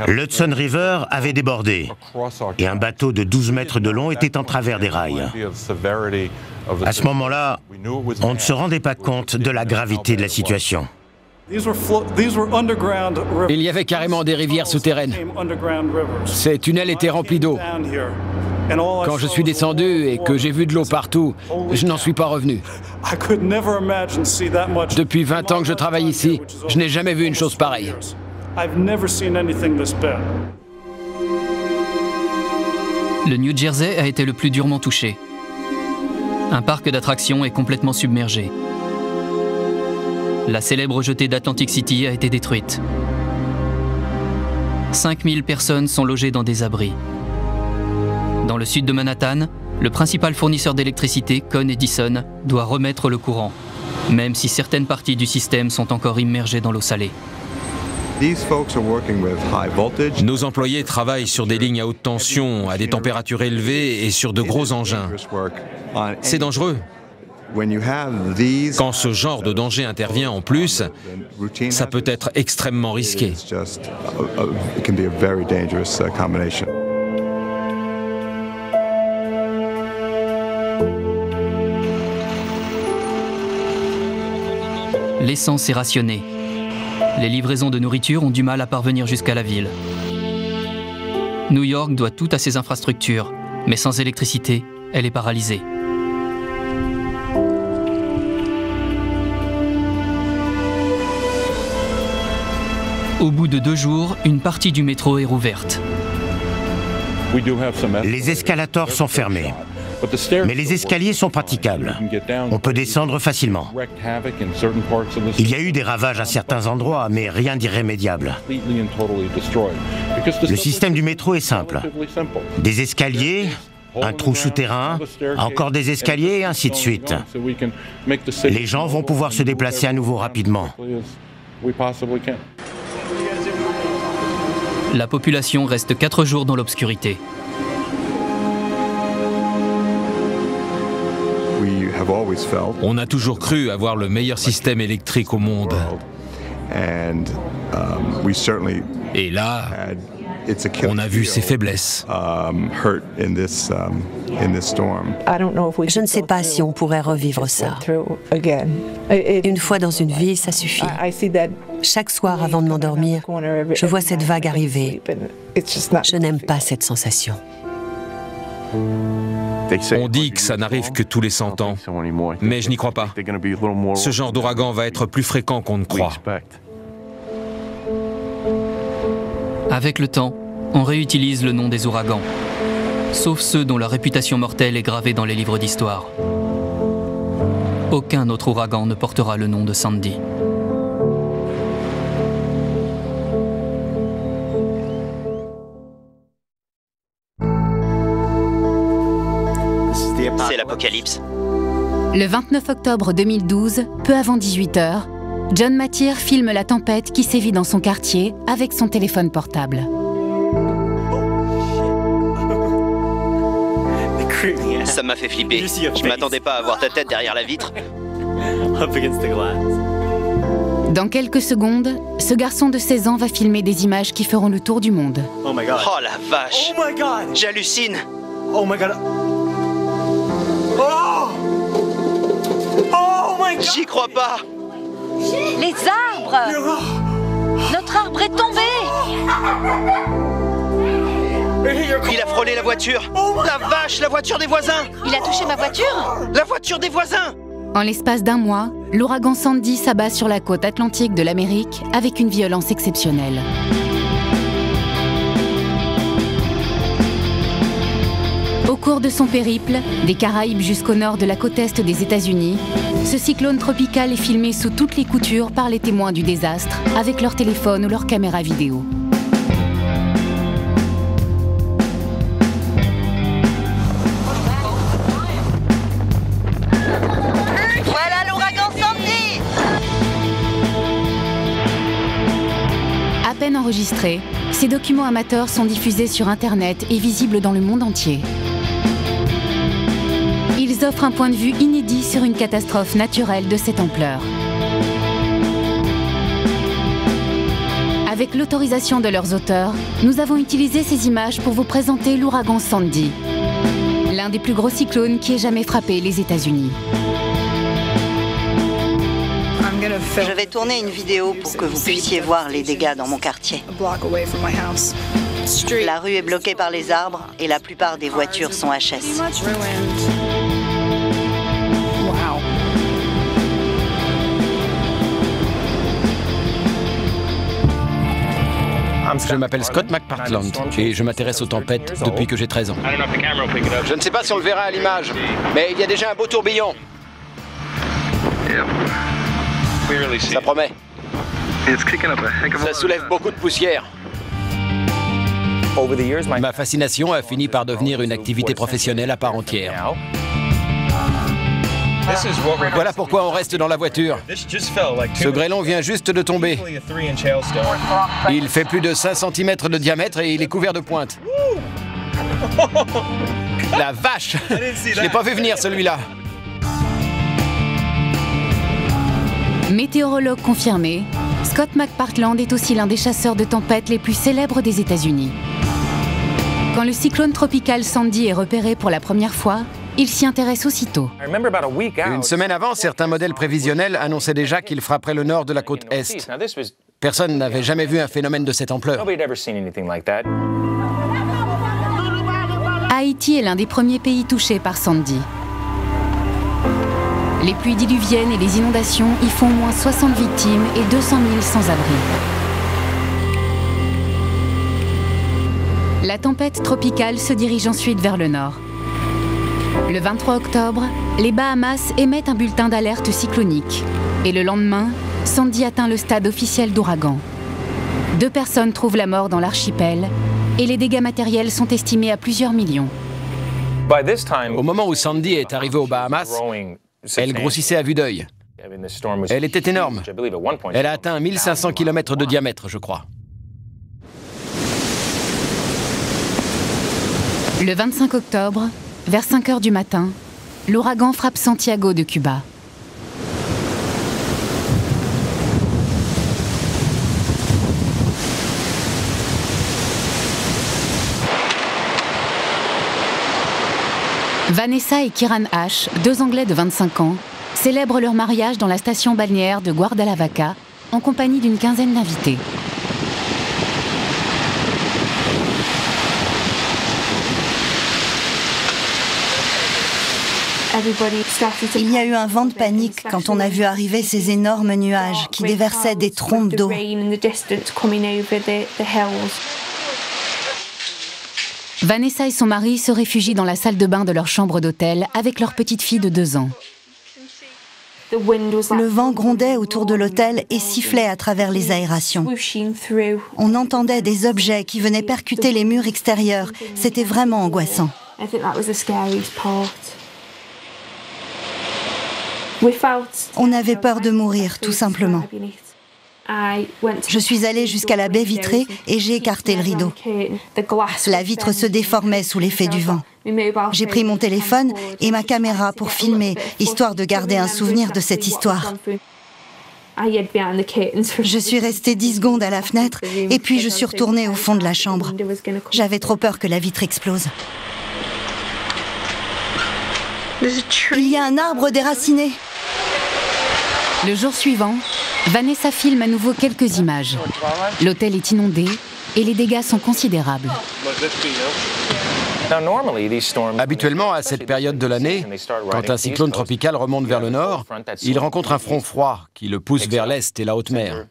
l'Hudson River avait débordé et un bateau de 12 mètres de long était en travers des rails. À ce moment-là, on ne se rendait pas compte de la gravité de la situation. Il y avait carrément des rivières souterraines. Ces tunnels étaient remplis d'eau. Quand je suis descendu et que j'ai vu de l'eau partout, je n'en suis pas revenu. Depuis 20 ans que je travaille ici, je n'ai jamais vu une chose pareille. Le New Jersey a été le plus durement touché. Un parc d'attractions est complètement submergé. La célèbre jetée d'Atlantic City a été détruite. 5000 personnes sont logées dans des abris. Dans le sud de Manhattan, le principal fournisseur d'électricité, Con Edison, doit remettre le courant, même si certaines parties du système sont encore immergées dans l'eau salée. Nos employés travaillent sur des lignes à haute tension, à des températures élevées et sur de gros engins. C'est dangereux. Quand ce genre de danger intervient en plus, ça peut être extrêmement risqué. L'essence est rationnée. Les livraisons de nourriture ont du mal à parvenir jusqu'à la ville. New York doit tout à ses infrastructures, mais sans électricité, elle est paralysée. Au bout de 2 jours, une partie du métro est rouverte. Les escalators sont fermés, mais les escaliers sont praticables. On peut descendre facilement. Il y a eu des ravages à certains endroits, mais rien d'irrémédiable. Le système du métro est simple. Des escaliers, un trou souterrain, encore des escaliers et ainsi de suite. Les gens vont pouvoir se déplacer à nouveau rapidement. La population reste 4 jours dans l'obscurité. On a toujours cru avoir le meilleur système électrique au monde. Et là, on a vu ses faiblesses. Je ne sais pas si on pourrait revivre ça. Une fois dans une vie, ça suffit. Chaque soir avant de m'endormir, je vois cette vague arriver. Je n'aime pas cette sensation. On dit que ça n'arrive que tous les 100 ans, mais je n'y crois pas. Ce genre d'ouragan va être plus fréquent qu'on ne croit. Avec le temps, on réutilise le nom des ouragans, sauf ceux dont la réputation mortelle est gravée dans les livres d'histoire. Aucun autre ouragan ne portera le nom de Sandy. C'est l'apocalypse. Le 29 octobre 2012, peu avant 18 h, John Mathier filme la tempête qui sévit dans son quartier avec son téléphone portable. Ça m'a fait flipper. Je m'attendais pas à voir ta tête derrière la vitre. Dans quelques secondes, ce garçon de 16 ans va filmer des images qui feront le tour du monde. Oh la vache! J'hallucine! J'y crois pas! Les arbres! Notre arbre est tombé! Il a frôlé la voiture! La vache, la voiture des voisins! Il a touché ma voiture? La voiture des voisins! En l'espace d'un mois, l'ouragan Sandy s'abat sur la côte atlantique de l'Amérique avec une violence exceptionnelle. Au cours de son périple, des Caraïbes jusqu'au nord de la côte est des États-Unis, ce cyclone tropical est filmé sous toutes les coutures par les témoins du désastre, avec leur téléphone ou leur caméra vidéo. enregistrés, ces documents amateurs sont diffusés sur Internet et visibles dans le monde entier. Ils offrent un point de vue inédit sur une catastrophe naturelle de cette ampleur. Avec l'autorisation de leurs auteurs, nous avons utilisé ces images pour vous présenter l'ouragan Sandy, l'un des plus gros cyclones qui ait jamais frappé les États-Unis. Je vais tourner une vidéo pour que vous puissiez voir les dégâts dans mon quartier. La rue est bloquée par les arbres et la plupart des voitures sont HS. Je m'appelle Scott McPartland et je m'intéresse aux tempêtes depuis que j'ai 13 ans. Je ne sais pas si on le verra à l'image, mais il y a déjà un beau tourbillon. Ça promet. Ça soulève beaucoup de poussière. Ma fascination a fini par devenir une activité professionnelle à part entière. Voilà pourquoi on reste dans la voiture. Ce grêlon vient juste de tomber. Il fait plus de 5 cm de diamètre et il est couvert de pointes. La vache! Je l'ai pas vu venir celui-là. Météorologue confirmé, Scott McPartland est aussi l'un des chasseurs de tempêtes les plus célèbres des États-Unis. Quand le cyclone tropical Sandy est repéré pour la première fois, il s'y intéresse aussitôt. Une semaine avant, certains modèles prévisionnels annonçaient déjà qu'il frapperait le nord de la côte Est. Personne n'avait jamais vu un phénomène de cette ampleur. Haïti est l'un des premiers pays touchés par Sandy. Les pluies diluviennes et les inondations y font au moins 60 victimes et 200 000 sans-abri. La tempête tropicale se dirige ensuite vers le nord. Le 23 octobre, les Bahamas émettent un bulletin d'alerte cyclonique. Et le lendemain, Sandy atteint le stade officiel d'ouragan. 2 personnes trouvent la mort dans l'archipel et les dégâts matériels sont estimés à plusieurs millions. Au moment où Sandy est arrivée aux Bahamas, elle grossissait à vue d'œil. Elle était énorme. Elle a atteint 1500 km de diamètre, je crois. Le 25 octobre, vers 5 heures du matin, l'ouragan frappe Santiago de Cuba. Vanessa et Kieran Ash, 2 Anglais de 25 ans, célèbrent leur mariage dans la station balnéaire de Guardalavaca en compagnie d'une quinzaine d'invités. Il y a eu un vent de panique quand on a vu arriver ces énormes nuages qui déversaient des trombes d'eau. Vanessa et son mari se réfugient dans la salle de bain de leur chambre d'hôtel avec leur petite fille de 2 ans. Le vent grondait autour de l'hôtel et sifflait à travers les aérations. On entendait des objets qui venaient percuter les murs extérieurs. C'était vraiment angoissant. On avait peur de mourir, tout simplement. Je suis allée jusqu'à la baie vitrée et j'ai écarté le rideau. La vitre se déformait sous l'effet du vent. J'ai pris mon téléphone et ma caméra pour filmer, histoire de garder un souvenir de cette histoire. Je suis restée 10 secondes à la fenêtre et puis je suis retournée au fond de la chambre. J'avais trop peur que la vitre explose. Il y a un arbre déraciné. Le jour suivant, Vanessa filme à nouveau quelques images. L'hôtel est inondé et les dégâts sont considérables. Habituellement, à cette période de l'année, quand un cyclone tropical remonte vers le nord, il rencontre un front froid qui le pousse vers l'est et la haute mer.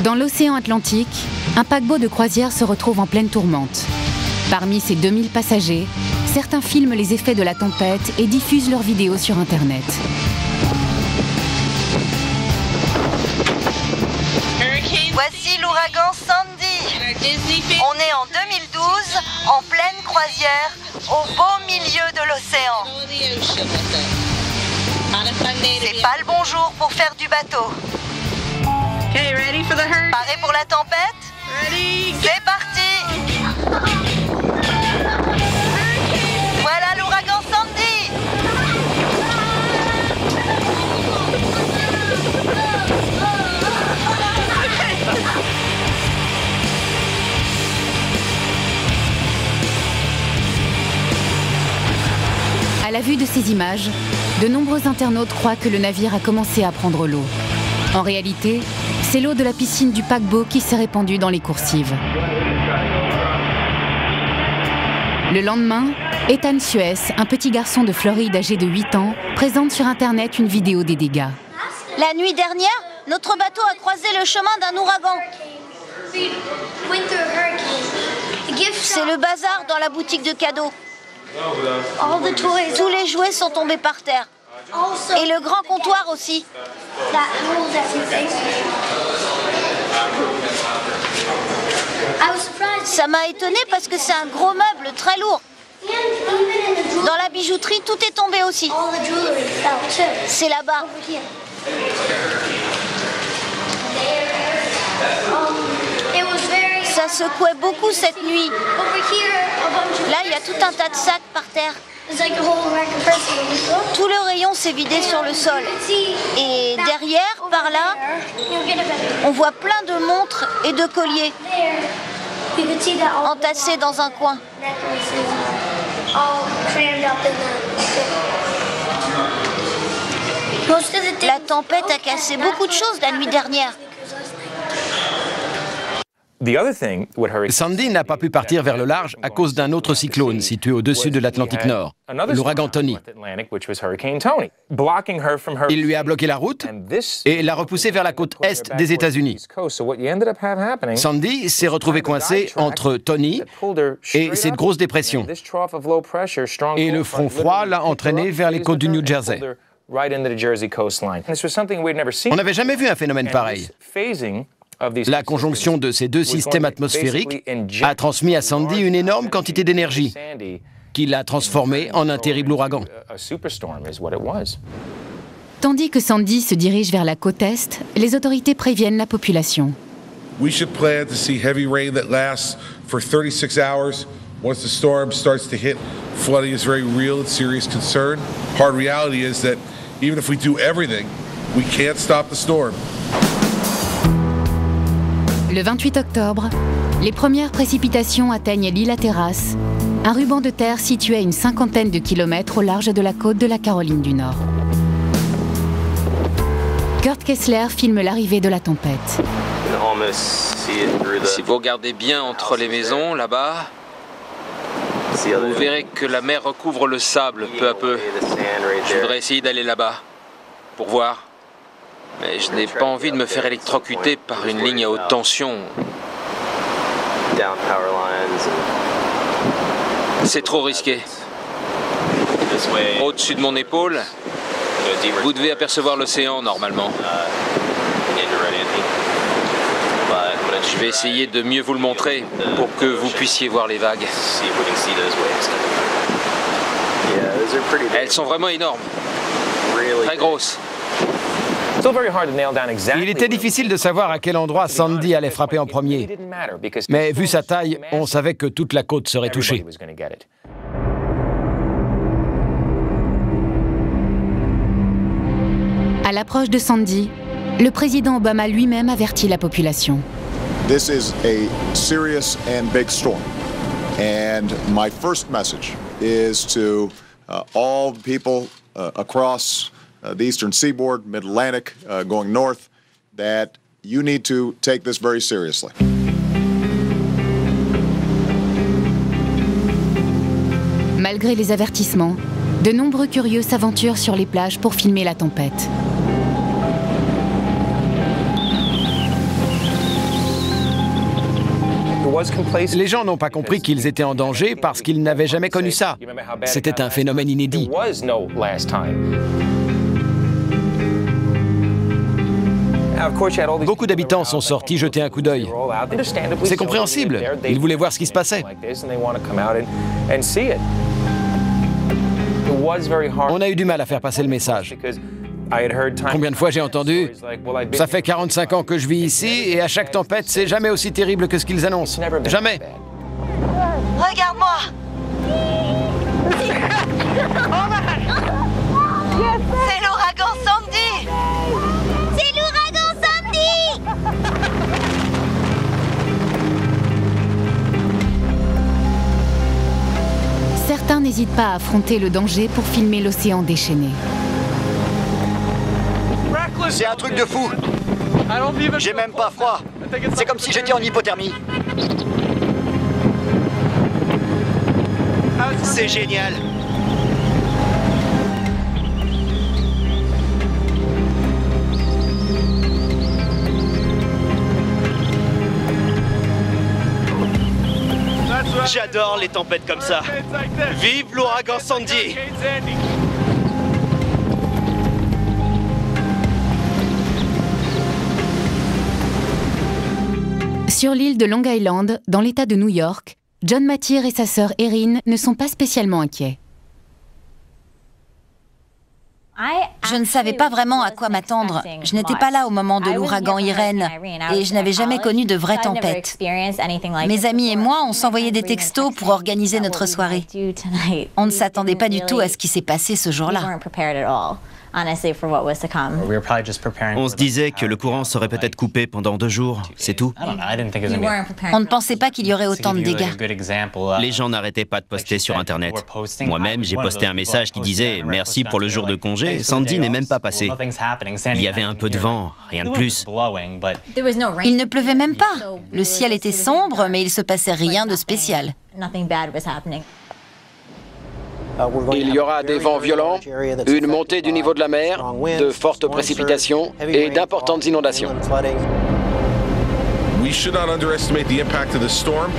Dans l'océan Atlantique, un paquebot de croisière se retrouve en pleine tourmente. Parmi ces 2000 passagers, certains filment les effets de la tempête et diffusent leurs vidéos sur Internet. Voici l'ouragan Sandy. On est en 2012, en pleine croisière, au beau milieu de l'océan. C'est pas le bon jour pour faire du bateau. Paré pour la tempête? C'est parti! Voilà l'ouragan Sandy! À la vue de ces images, de nombreux internautes croient que le navire a commencé à prendre l'eau. En réalité, c'est l'eau de la piscine du paquebot qui s'est répandue dans les coursives. Le lendemain, Ethan Suez, un petit garçon de Floride âgé de 8 ans, présente sur Internet une vidéo des dégâts. La nuit dernière, notre bateau a croisé le chemin d'un ouragan. C'est le bazar dans la boutique de cadeaux. Tous les jouets sont tombés par terre. Et le grand comptoir aussi. Ça m'a étonnée parce que c'est un gros meuble très lourd. Dans la bijouterie, tout est tombé aussi. C'est là-bas. Ça secouait beaucoup cette nuit. Là, il y a tout un tas de sacs par terre. Tout le rayon s'est vidé sur le sol. Et derrière, par là, on voit plein de montres et de colliers entassés dans un coin. La tempête a cassé beaucoup de choses la nuit dernière. Sandy n'a pas pu partir vers le large à cause d'un autre cyclone situé au-dessus de l'Atlantique Nord, l'ouragan Tony. Il lui a bloqué la route et l'a repoussé vers la côte est des États-Unis. Sandy s'est retrouvé coincé entre Tony et cette grosse dépression. Et le front froid l'a entraîné vers les côtes du New Jersey. On n'avait jamais vu un phénomène pareil. La conjonction de ces deux systèmes atmosphériques a transmis à Sandy une énorme quantité d'énergie qui l'a transformé en un terrible ouragan. Tandis que Sandy se dirige vers la côte est, les autorités préviennent la population. We should plan to see heavy rain that lasts for 36 hours. Once the storm starts to hit, flooding is very real and serious concern. Hard reality is that even if we do everything, we can't stop the storm. Le 28 octobre, les premières précipitations atteignent l'île Hatteras, un ruban de terre situé à une cinquantaine de kilomètres au large de la côte de la Caroline du Nord. Kurt Kessler filme l'arrivée de la tempête. Si vous regardez bien entre les maisons, là-bas, vous verrez que la mer recouvre le sable peu à peu. Je voudrais essayer d'aller là-bas, pour voir. Mais je n'ai pas envie de me faire électrocuter par une ligne à haute tension. C'est trop risqué. Au-dessus de mon épaule, vous devez apercevoir l'océan normalement. Je vais essayer de mieux vous le montrer pour que vous puissiez voir les vagues. Elles sont vraiment énormes, très grosses. Il était difficile de savoir à quel endroit Sandy allait frapper en premier. Mais vu sa taille, on savait que toute la côte serait touchée. À l'approche de Sandy, le président Obama lui-même avertit la population. This is a serious and big storm. And my first message is to all people across the eastern seaboard, mid-Atlantic, going north, that you need to take this very seriously. Malgré les avertissements, de nombreux curieux s'aventurent sur les plages pour filmer la tempête. Les gens n'ont pas compris qu'ils étaient en danger parce qu'ils n'avaient jamais connu ça. C'était un phénomène inédit. Beaucoup d'habitants sont sortis jeter un coup d'œil. C'est compréhensible. Ils voulaient voir ce qui se passait. On a eu du mal à faire passer le message. Combien de fois j'ai entendu « Ça fait 45 ans que je vis ici et à chaque tempête, c'est jamais aussi terrible que ce qu'ils annoncent. Jamais !» Regarde-moi! C'est l'ouragan Sandy! C'est l'ouragan Sandy! Certains n'hésitent pas à affronter le danger pour filmer l'océan déchaîné. C'est un truc de fou. J'ai même pas froid. C'est comme si j'étais en hypothermie. C'est génial. J'adore les tempêtes comme ça. Vive l'ouragan Sandy! Sur l'île de Long Island, dans l'État de New York, John Mathier et sa sœur Erin ne sont pas spécialement inquiets. Je ne savais pas vraiment à quoi m'attendre. Je n'étais pas là au moment de l'ouragan Irene et je n'avais jamais connu de vraie tempête. Mes amis et moi, on s'envoyait des textos pour organiser notre soirée. On ne s'attendait pas du tout à ce qui s'est passé ce jour-là. On se disait que le courant serait peut-être coupé pendant 2 jours, c'est tout. On ne pensait pas qu'il y aurait autant de dégâts. Les gens n'arrêtaient pas de poster sur Internet. Moi-même, j'ai posté un message qui disait « Merci pour le jour de congé, Sandy n'est même pas passé ». Il y avait un peu de vent, rien de plus. Il ne pleuvait même pas. Le ciel était sombre, mais il ne se passait rien de spécial. Il y aura des vents violents, une montée du niveau de la mer, de fortes précipitations et d'importantes inondations. We should not underestimate the impact of this storm,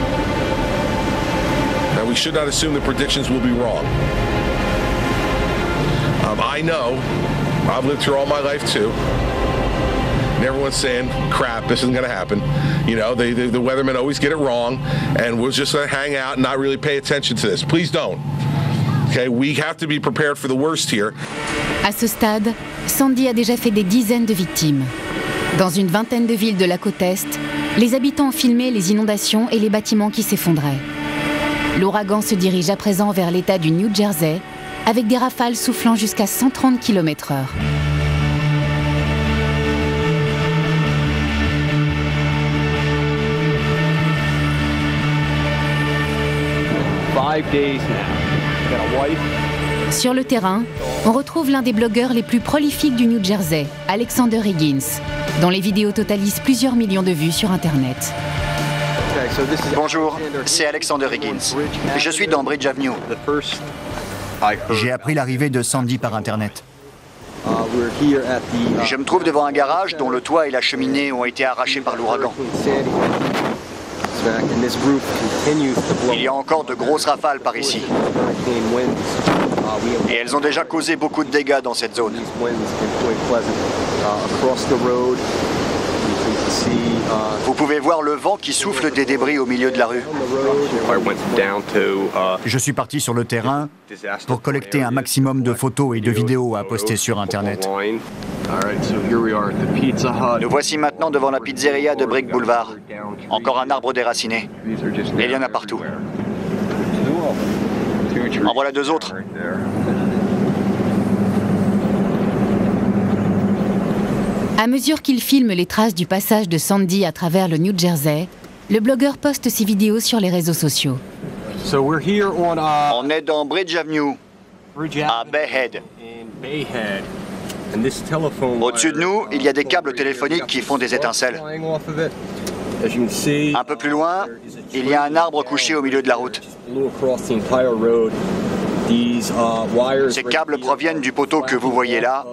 and we should not assume the predictions will be wrong. I know, I've lived through all my life too, and everyone's saying, crap, this isn't going to happen. You know, the weathermen always get it wrong, and we're just going to hang out and not really pay attention to this. Please don't. Okay, we have to be prepared for the worst here. À ce stade, Sandy a déjà fait des dizaines de victimes. Dans une vingtaine de villes de la côte Est, les habitants ont filmé les inondations et les bâtiments qui s'effondraient. L'ouragan se dirige à présent vers l'État du New Jersey, avec des rafales soufflant jusqu'à 130 km/h. Sur le terrain, on retrouve l'un des blogueurs les plus prolifiques du New Jersey, Alexander Higgins, dont les vidéos totalisent plusieurs millions de vues sur Internet. Bonjour, c'est Alexander Higgins. Je suis dans Bridge Avenue. J'ai appris l'arrivée de Sandy par Internet. Je me trouve devant un garage dont le toit et la cheminée ont été arrachés par l'ouragan. Il y a encore de grosses rafales par ici. Et elles ont déjà causé beaucoup de dégâts dans cette zone. Vous pouvez voir le vent qui souffle des débris au milieu de la rue. Je suis parti sur le terrain pour collecter un maximum de photos et de vidéos à poster sur Internet. Nous voici maintenant devant la pizzeria de Brick Boulevard. Encore un arbre déraciné. Et il y en a partout. En voilà 2 autres. À mesure qu'il filme les traces du passage de Sandy à travers le New Jersey, le blogueur poste ses vidéos sur les réseaux sociaux. On est dans Bridge Avenue, à Bay Head. Au-dessus de nous, il y a des câbles téléphoniques qui font des étincelles. Un peu plus loin, il y a un arbre couché au milieu de la route. Ces câbles proviennent du poteau que vous voyez là,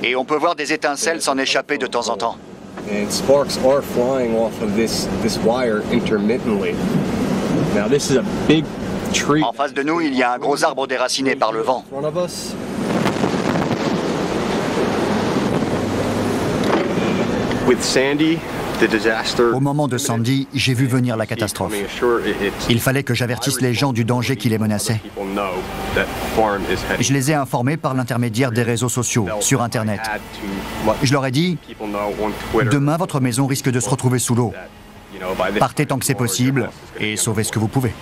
et on peut voir des étincelles s'en échapper de temps en temps. En face de nous, il y a un gros arbre déraciné par le vent. Au moment de Sandy, j'ai vu venir la catastrophe. Il fallait que j'avertisse les gens du danger qui les menaçait. Je les ai informés par l'intermédiaire des réseaux sociaux, sur Internet. Je leur ai dit, demain votre maison risque de se retrouver sous l'eau. Partez tant que c'est possible et sauvez ce que vous pouvez.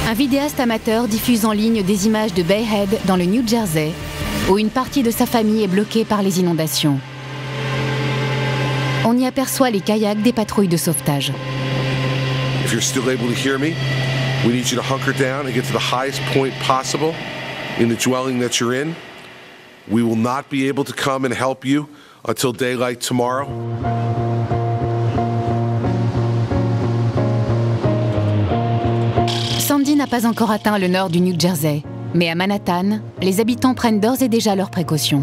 Un vidéaste amateur diffuse en ligne des images de Bay Head dans le New Jersey, où une partie de sa famille est bloquée par les inondations. On y aperçoit les kayaks des patrouilles de sauvetage. If you're still able to hear me, we need you to hunker down and get to the highest point possible in the dwelling that you're in. We will not be able to come and help you until daylight tomorrow. Sandy n'a pas encore atteint le nord du New Jersey, mais à Manhattan, les habitants prennent d'ores et déjà leurs précautions.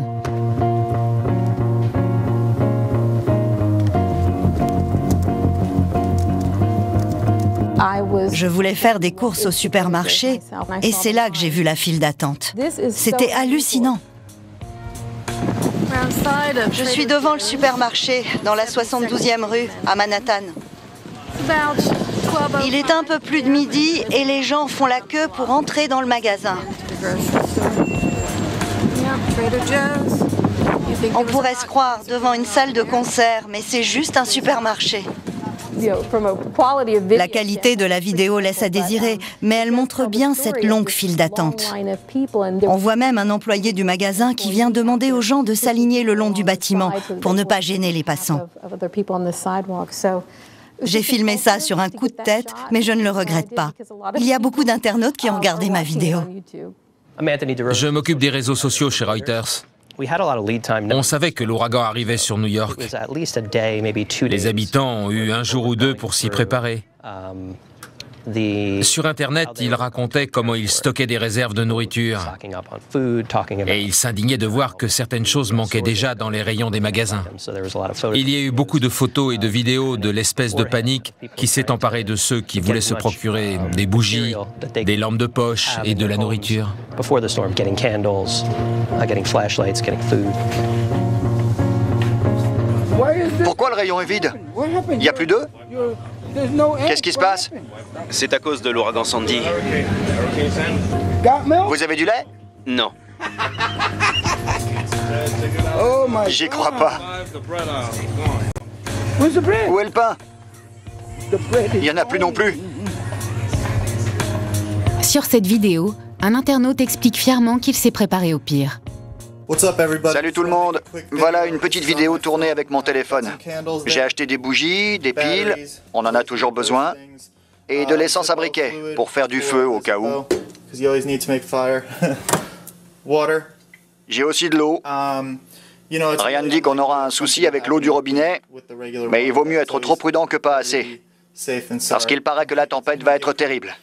Je voulais faire des courses au supermarché et c'est là que j'ai vu la file d'attente. C'était hallucinant. Je suis devant le supermarché, dans la 72e rue, à Manhattan. Il est un peu plus de midi et les gens font la queue pour entrer dans le magasin. On pourrait se croire devant une salle de concert, mais c'est juste un supermarché. La qualité de la vidéo laisse à désirer, mais elle montre bien cette longue file d'attente. On voit même un employé du magasin qui vient demander aux gens de s'aligner le long du bâtiment pour ne pas gêner les passants. J'ai filmé ça sur un coup de tête, mais je ne le regrette pas. Il y a beaucoup d'internautes qui ont regardé ma vidéo. Je m'occupe des réseaux sociaux chez Reuters. On savait que l'ouragan arrivait sur New York. Les habitants ont eu un jour ou deux pour s'y préparer. Sur Internet, ils racontaient comment ils stockaient des réserves de nourriture. Et ils s'indignaient de voir que certaines choses manquaient déjà dans les rayons des magasins. Il y a eu beaucoup de photos et de vidéos de l'espèce de panique qui s'est emparée de ceux qui voulaient se procurer des bougies, des lampes de poche et de la nourriture. Pourquoi le rayon est vide? Il n'y a plus d'œufs? Qu'est-ce qui se passe? C'est à cause de l'ouragan Sandy. Vous avez du lait? Non. J'y crois pas. Où est le pain? Il n'y en a plus non plus. Sur cette vidéo, un internaute explique fièrement qu'il s'est préparé au pire. Salut tout le monde, voilà une petite vidéo tournée avec mon téléphone. J'ai acheté des bougies, des piles, on en a toujours besoin, et de l'essence à briquet pour faire du feu au cas où. J'ai aussi de l'eau. Rien ne dit qu'on aura un souci avec l'eau du robinet, mais il vaut mieux être trop prudent que pas assez, parce qu'il paraît que la tempête va être terrible.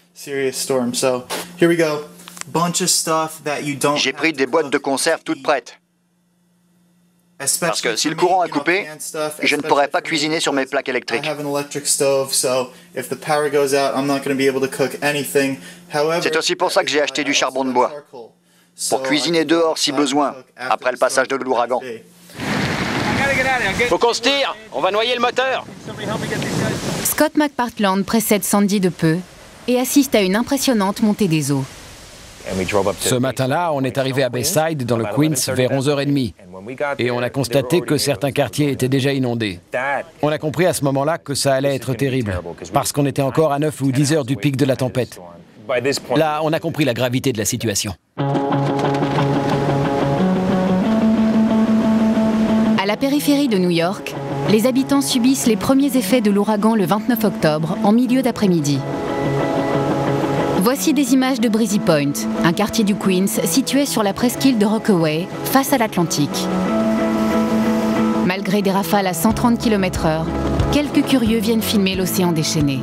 J'ai pris des boîtes de conserve toutes prêtes. Parce que si le courant est coupé, je ne pourrai pas cuisiner sur mes plaques électriques. C'est aussi pour ça que j'ai acheté du charbon de bois, pour cuisiner dehors si besoin, après le passage de l'ouragan. Faut qu'on se tire, on va noyer le moteur. Scott McPartland précède Sandy de peu et assiste à une impressionnante montée des eaux. Ce matin-là, on est arrivé à Bayside, dans le Queens, vers 11h30. Et on a constaté que certains quartiers étaient déjà inondés. On a compris à ce moment-là que ça allait être terrible, parce qu'on était encore à 9 ou 10 heures du pic de la tempête. Là, on a compris la gravité de la situation. À la périphérie de New York, les habitants subissent les premiers effets de l'ouragan le 29 octobre, en milieu d'après-midi. Voici des images de Breezy Point, un quartier du Queens situé sur la presqu'île de Rockaway, face à l'Atlantique. Malgré des rafales à 130 km/h, quelques curieux viennent filmer l'océan déchaîné.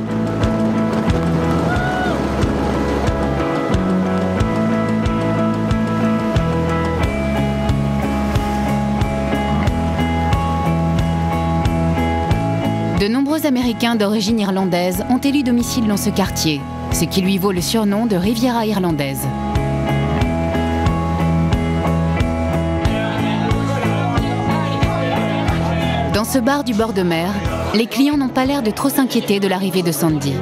De nombreux Américains d'origine irlandaise ont élu domicile dans ce quartier, ce qui lui vaut le surnom de Riviera irlandaise. Dans ce bar du bord de mer, les clients n'ont pas l'air de trop s'inquiéter de l'arrivée de Sandy.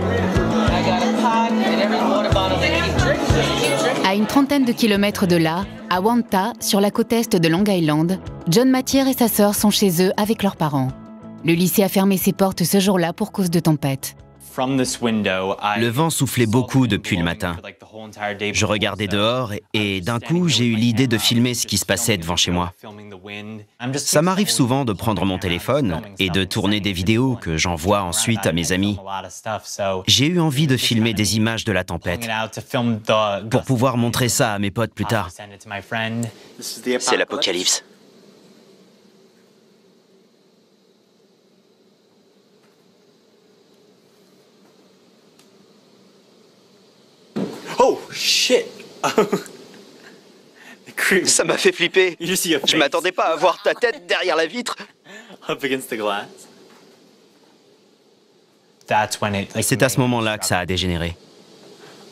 À une trentaine de kilomètres de là, à Wanta, sur la côte est de Long Island, John Mathière et sa sœur sont chez eux avec leurs parents. Le lycée a fermé ses portes ce jour-là pour cause de tempête. Le vent soufflait beaucoup depuis le matin. Je regardais dehors et d'un coup, j'ai eu l'idée de filmer ce qui se passait devant chez moi. Ça m'arrive souvent de prendre mon téléphone et de tourner des vidéos que j'envoie ensuite à mes amis. J'ai eu envie de filmer des images de la tempête pour pouvoir montrer ça à mes potes plus tard. C'est l'apocalypse. Oh, shit! Ça m'a fait flipper. Je m'attendais pas à voir ta tête derrière la vitre. C'est à ce moment-là que ça a dégénéré.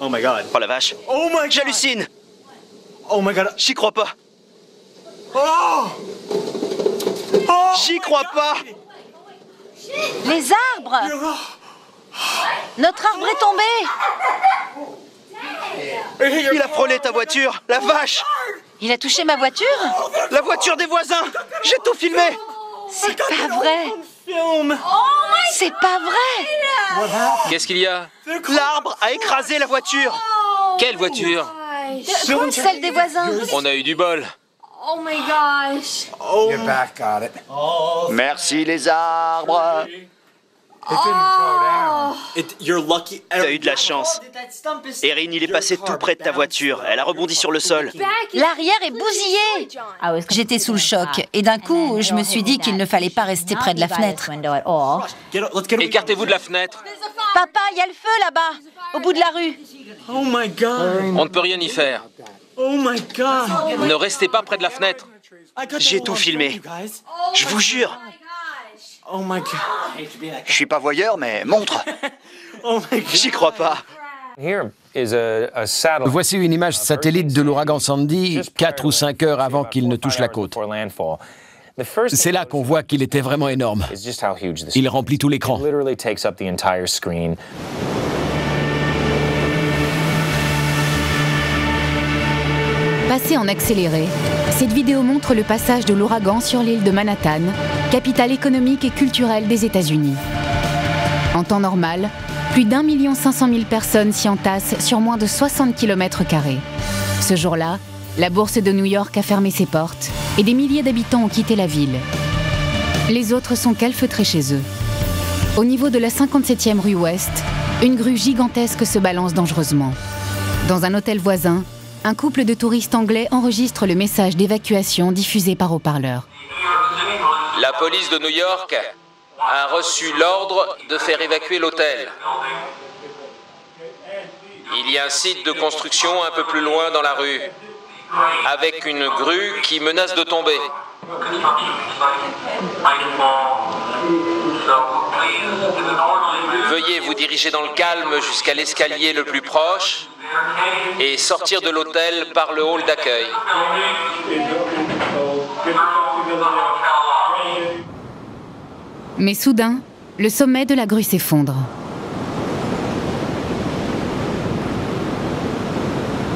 Oh my god. Oh la vache. Oh my god. J'hallucine. Oh my god. J'y crois pas. Oh! J'y crois pas. Les arbres! Notre arbre est tombé! Il a frôlé ta voiture, la vache! Il a touché ma voiture? La voiture des voisins! J'ai tout filmé! C'est pas vrai! C'est pas vrai! Qu'est-ce qu'il y a? L'arbre a écrasé la voiture! Quelle voiture? Celle des voisins! On a eu du bol. Oh my gosh. Get back, got it. Merci les arbres! T'as eu de la chance. Erin, il est passé tout près de ta voiture. Elle a rebondi sur le sol. L'arrière est bousillé! J'étais sous le choc et d'un coup, je me suis dit qu'il ne fallait pas rester près de la fenêtre. Écartez-vous de la fenêtre. Papa, il y a le feu là-bas, au bout de la rue. Oh my god! On ne peut rien y faire. Oh my god! Ne restez pas près de la fenêtre. J'ai tout filmé. Je vous jure. Oh my god. Je suis pas voyeur, mais montre. J'y crois pas. Voici une image satellite de l'ouragan Sandy, 4 ou 5 heures avant qu'il ne touche la côte. C'est là qu'on voit qu'il était vraiment énorme. Il remplit tout l'écran. Passée en accéléré, cette vidéo montre le passage de l'ouragan sur l'île de Manhattan, capitale économique et culturelle des États-Unis. En temps normal, plus d'1 500 000 personnes s'y entassent sur moins de 60 km². Ce jour-là, la bourse de New York a fermé ses portes et des milliers d'habitants ont quitté la ville. Les autres sont calfeutrés chez eux. Au niveau de la 57e rue Ouest, une grue gigantesque se balance dangereusement. Dans un hôtel voisin, un couple de touristes anglais enregistre le message d'évacuation diffusé par haut-parleur. La police de New York a reçu l'ordre de faire évacuer l'hôtel. Il y a un site de construction un peu plus loin dans la rue, avec une grue qui menace de tomber. Veuillez vous diriger dans le calme jusqu'à l'escalier le plus proche et sortir de l'hôtel par le hall d'accueil. Mais soudain, le sommet de la grue s'effondre.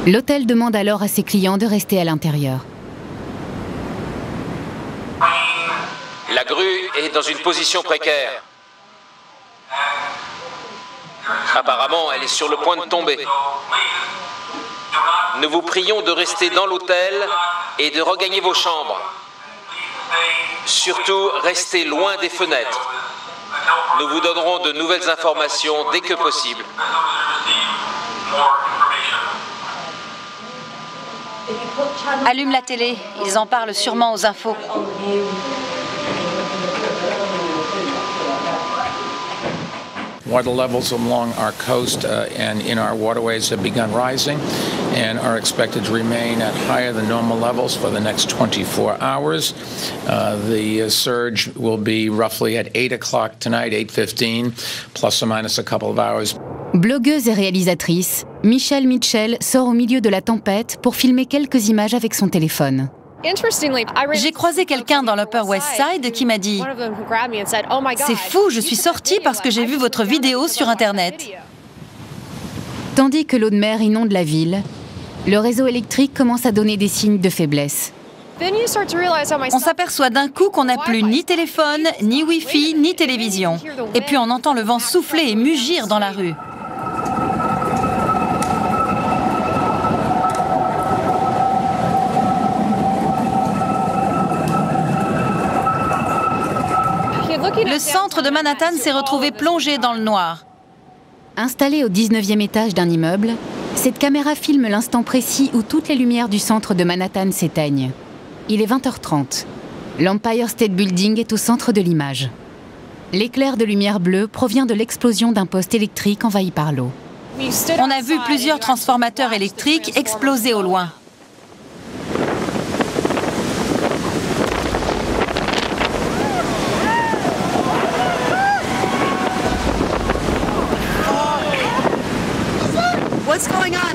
L'hôtel demande alors à ses clients de rester à l'intérieur. La grue est dans une position précaire. Apparemment, elle est sur le point de tomber. Nous vous prions de rester dans l'hôtel et de regagner vos chambres. Surtout, restez loin des fenêtres. Nous vous donnerons de nouvelles informations dès que possible. Allume la télé, ils en parlent sûrement aux infos. Water levels along our coast and in our waterways have begun rising and are expected to remain at higher than normal levels for the next 24 hours. The surge will be roughly at 8 o'clock tonight, 8:15, plus or minus a couple of hours. Blogueuse et réalisatrice, Michelle Mitchell sort au milieu de la tempête pour filmer quelques images avec son téléphone. J'ai croisé quelqu'un dans l'Upper West Side qui m'a dit « C'est fou, je suis sortie parce que j'ai vu votre vidéo sur Internet. » Tandis que l'eau de mer inonde la ville, le réseau électrique commence à donner des signes de faiblesse. On s'aperçoit d'un coup qu'on n'a plus ni téléphone, ni Wi-Fi, ni télévision. Et puis on entend le vent souffler et mugir dans la rue. Le centre de Manhattan s'est retrouvé plongé dans le noir. Installée au 19e étage d'un immeuble, cette caméra filme l'instant précis où toutes les lumières du centre de Manhattan s'éteignent. Il est 20h30. L'Empire State Building est au centre de l'image. L'éclair de lumière bleue provient de l'explosion d'un poste électrique envahi par l'eau. On a vu plusieurs transformateurs électriques exploser au loin.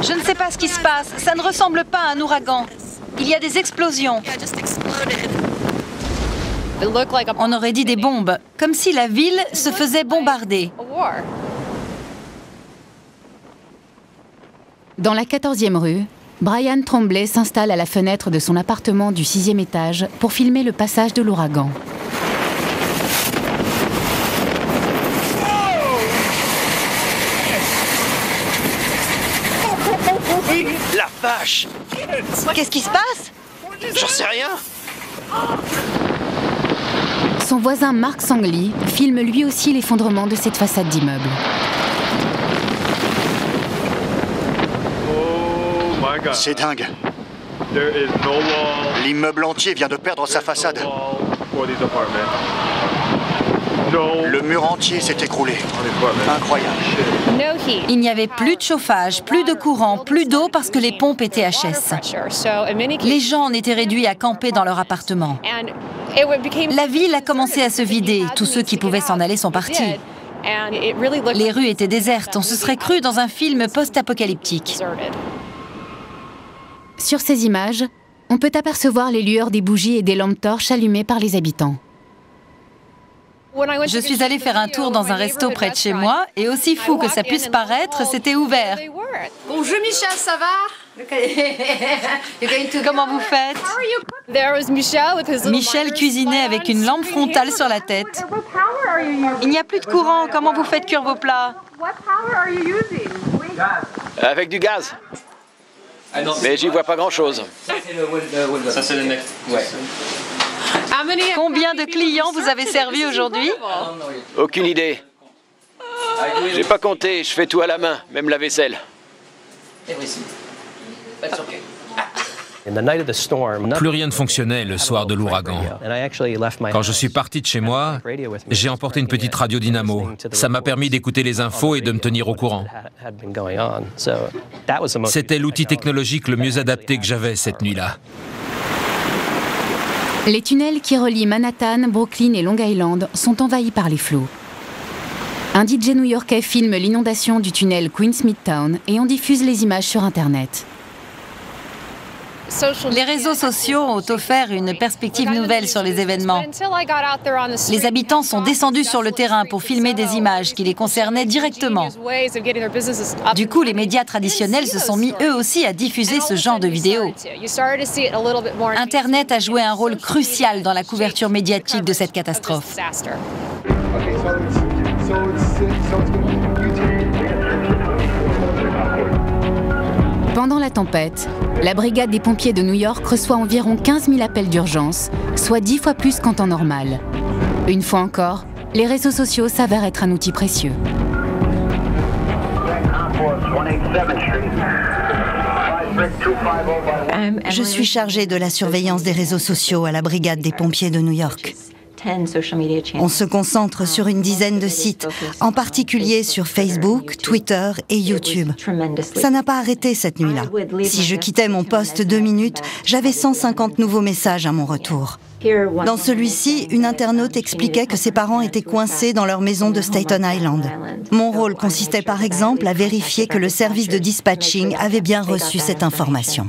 Je ne sais pas ce qui se passe. Ça ne ressemble pas à un ouragan. Il y a des explosions. On aurait dit des bombes, comme si la ville se faisait bombarder. Dans la 14e rue, Brian Tremblay s'installe à la fenêtre de son appartement du 6e étage pour filmer le passage de l'ouragan. La vache! Qu'est-ce qui se passe? J'en sais rien! Son voisin Mark Sangley filme lui aussi l'effondrement de cette façade d'immeuble. C'est dingue. L'immeuble entier vient de perdre sa façade. Le mur entier s'est écroulé. Incroyable. Il n'y avait plus de chauffage, plus de courant, plus d'eau parce que les pompes étaient HS. Les gens en étaient réduits à camper dans leur appartement. La ville a commencé à se vider. Tous ceux qui pouvaient s'en aller sont partis. Les rues étaient désertes. On se serait cru dans un film post-apocalyptique. Sur ces images, on peut apercevoir les lueurs des bougies et des lampes torches allumées par les habitants. Je suis allée faire un tour dans un resto près de chez moi et aussi fou que ça puisse paraître, c'était ouvert. Bonjour Michel, ça va? Comment vous faites? Michel cuisinait avec une lampe frontale sur la tête. Il n'y a plus de courant, comment vous faites cuire vos plats? Avec du gaz. Mais j'y vois pas grand-chose. Ça c'est le next. Ouais. Combien de clients vous avez servi aujourd'hui? Aucune idée. J'ai pas compté, je fais tout à la main, même la vaisselle. Plus rien ne fonctionnait le soir de l'ouragan. Quand je suis parti de chez moi, j'ai emporté une petite radio dynamo. Ça m'a permis d'écouter les infos et de me tenir au courant. C'était l'outil technologique le mieux adapté que j'avais cette nuit-là. Les tunnels qui relient Manhattan, Brooklyn et Long Island sont envahis par les flots. Un DJ new-yorkais filme l'inondation du tunnel Queens Midtown et on diffuse les images sur Internet. Les réseaux sociaux ont offert une perspective nouvelle sur les événements. Les habitants sont descendus sur le terrain pour filmer des images qui les concernaient directement. Du coup, les médias traditionnels se sont mis eux aussi à diffuser ce genre de vidéos. Internet a joué un rôle crucial dans la couverture médiatique de cette catastrophe. Pendant la tempête, la brigade des pompiers de New York reçoit environ 15 000 appels d'urgence, soit 10 fois plus qu'en temps normal. Une fois encore, les réseaux sociaux s'avèrent être un outil précieux. Je suis chargée de la surveillance des réseaux sociaux à la brigade des pompiers de New York. On se concentre sur une dizaine de sites, en particulier sur Facebook, Twitter et YouTube. Ça n'a pas arrêté cette nuit-là. Si je quittais mon poste 2 minutes, j'avais 150 nouveaux messages à mon retour. Dans celui-ci, une internaute expliquait que ses parents étaient coincés dans leur maison de Staten Island. Mon rôle consistait par exemple à vérifier que le service de dispatching avait bien reçu cette information.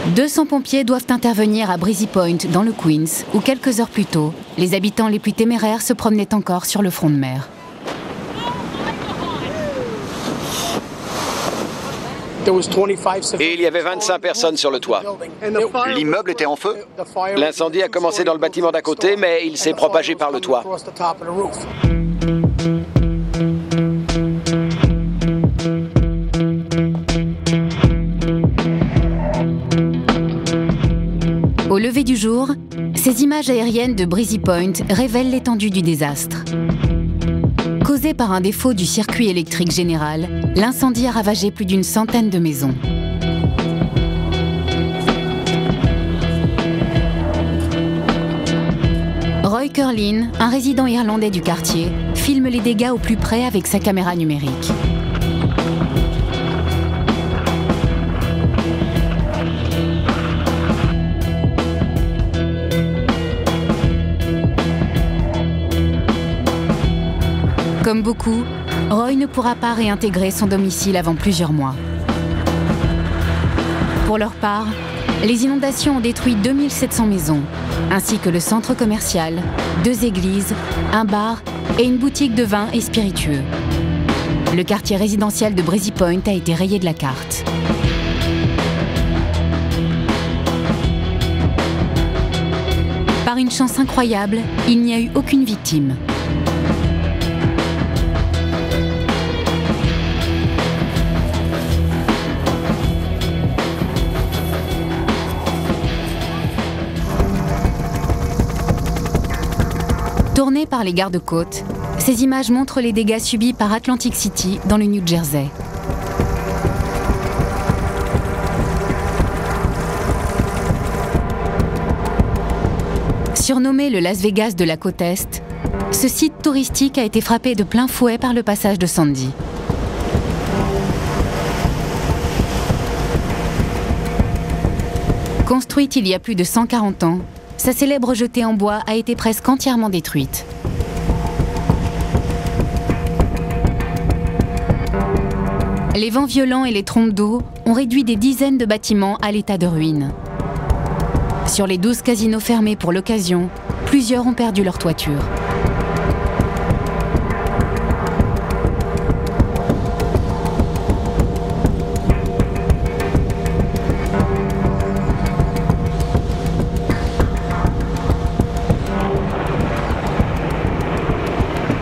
« 200 pompiers doivent intervenir à Breezy Point, dans le Queens, où quelques heures plus tôt, les habitants les plus téméraires se promenaient encore sur le front de mer. Et il y avait 25 personnes sur le toit. L'immeuble était en feu? L'incendie a commencé dans le bâtiment d'à côté, mais il s'est propagé par le toit. Au lever du jour, ces images aériennes de Breezy Point révèlent l'étendue du désastre. Causé par un défaut du circuit électrique général, l'incendie a ravagé plus d'une centaine de maisons. Roy Curlin, un résident irlandais du quartier, filme les dégâts au plus près avec sa caméra numérique. Comme beaucoup, Roy ne pourra pas réintégrer son domicile avant plusieurs mois. Pour leur part, les inondations ont détruit 2700 maisons, ainsi que le centre commercial, 2 églises, un bar et une boutique de vin et spiritueux. Le quartier résidentiel de Breezy Point a été rayé de la carte. Par une chance incroyable, il n'y a eu aucune victime. Tournées par les gardes-côtes, ces images montrent les dégâts subis par Atlantic City dans le New Jersey. Surnommé le Las Vegas de la côte Est, ce site touristique a été frappé de plein fouet par le passage de Sandy. Construite il y a plus de 140 ans, sa célèbre jetée en bois a été presque entièrement détruite. Les vents violents et les trompes d'eau ont réduit des dizaines de bâtiments à l'état de ruine. Sur les 12 casinos fermés pour l'occasion, plusieurs ont perdu leur toiture.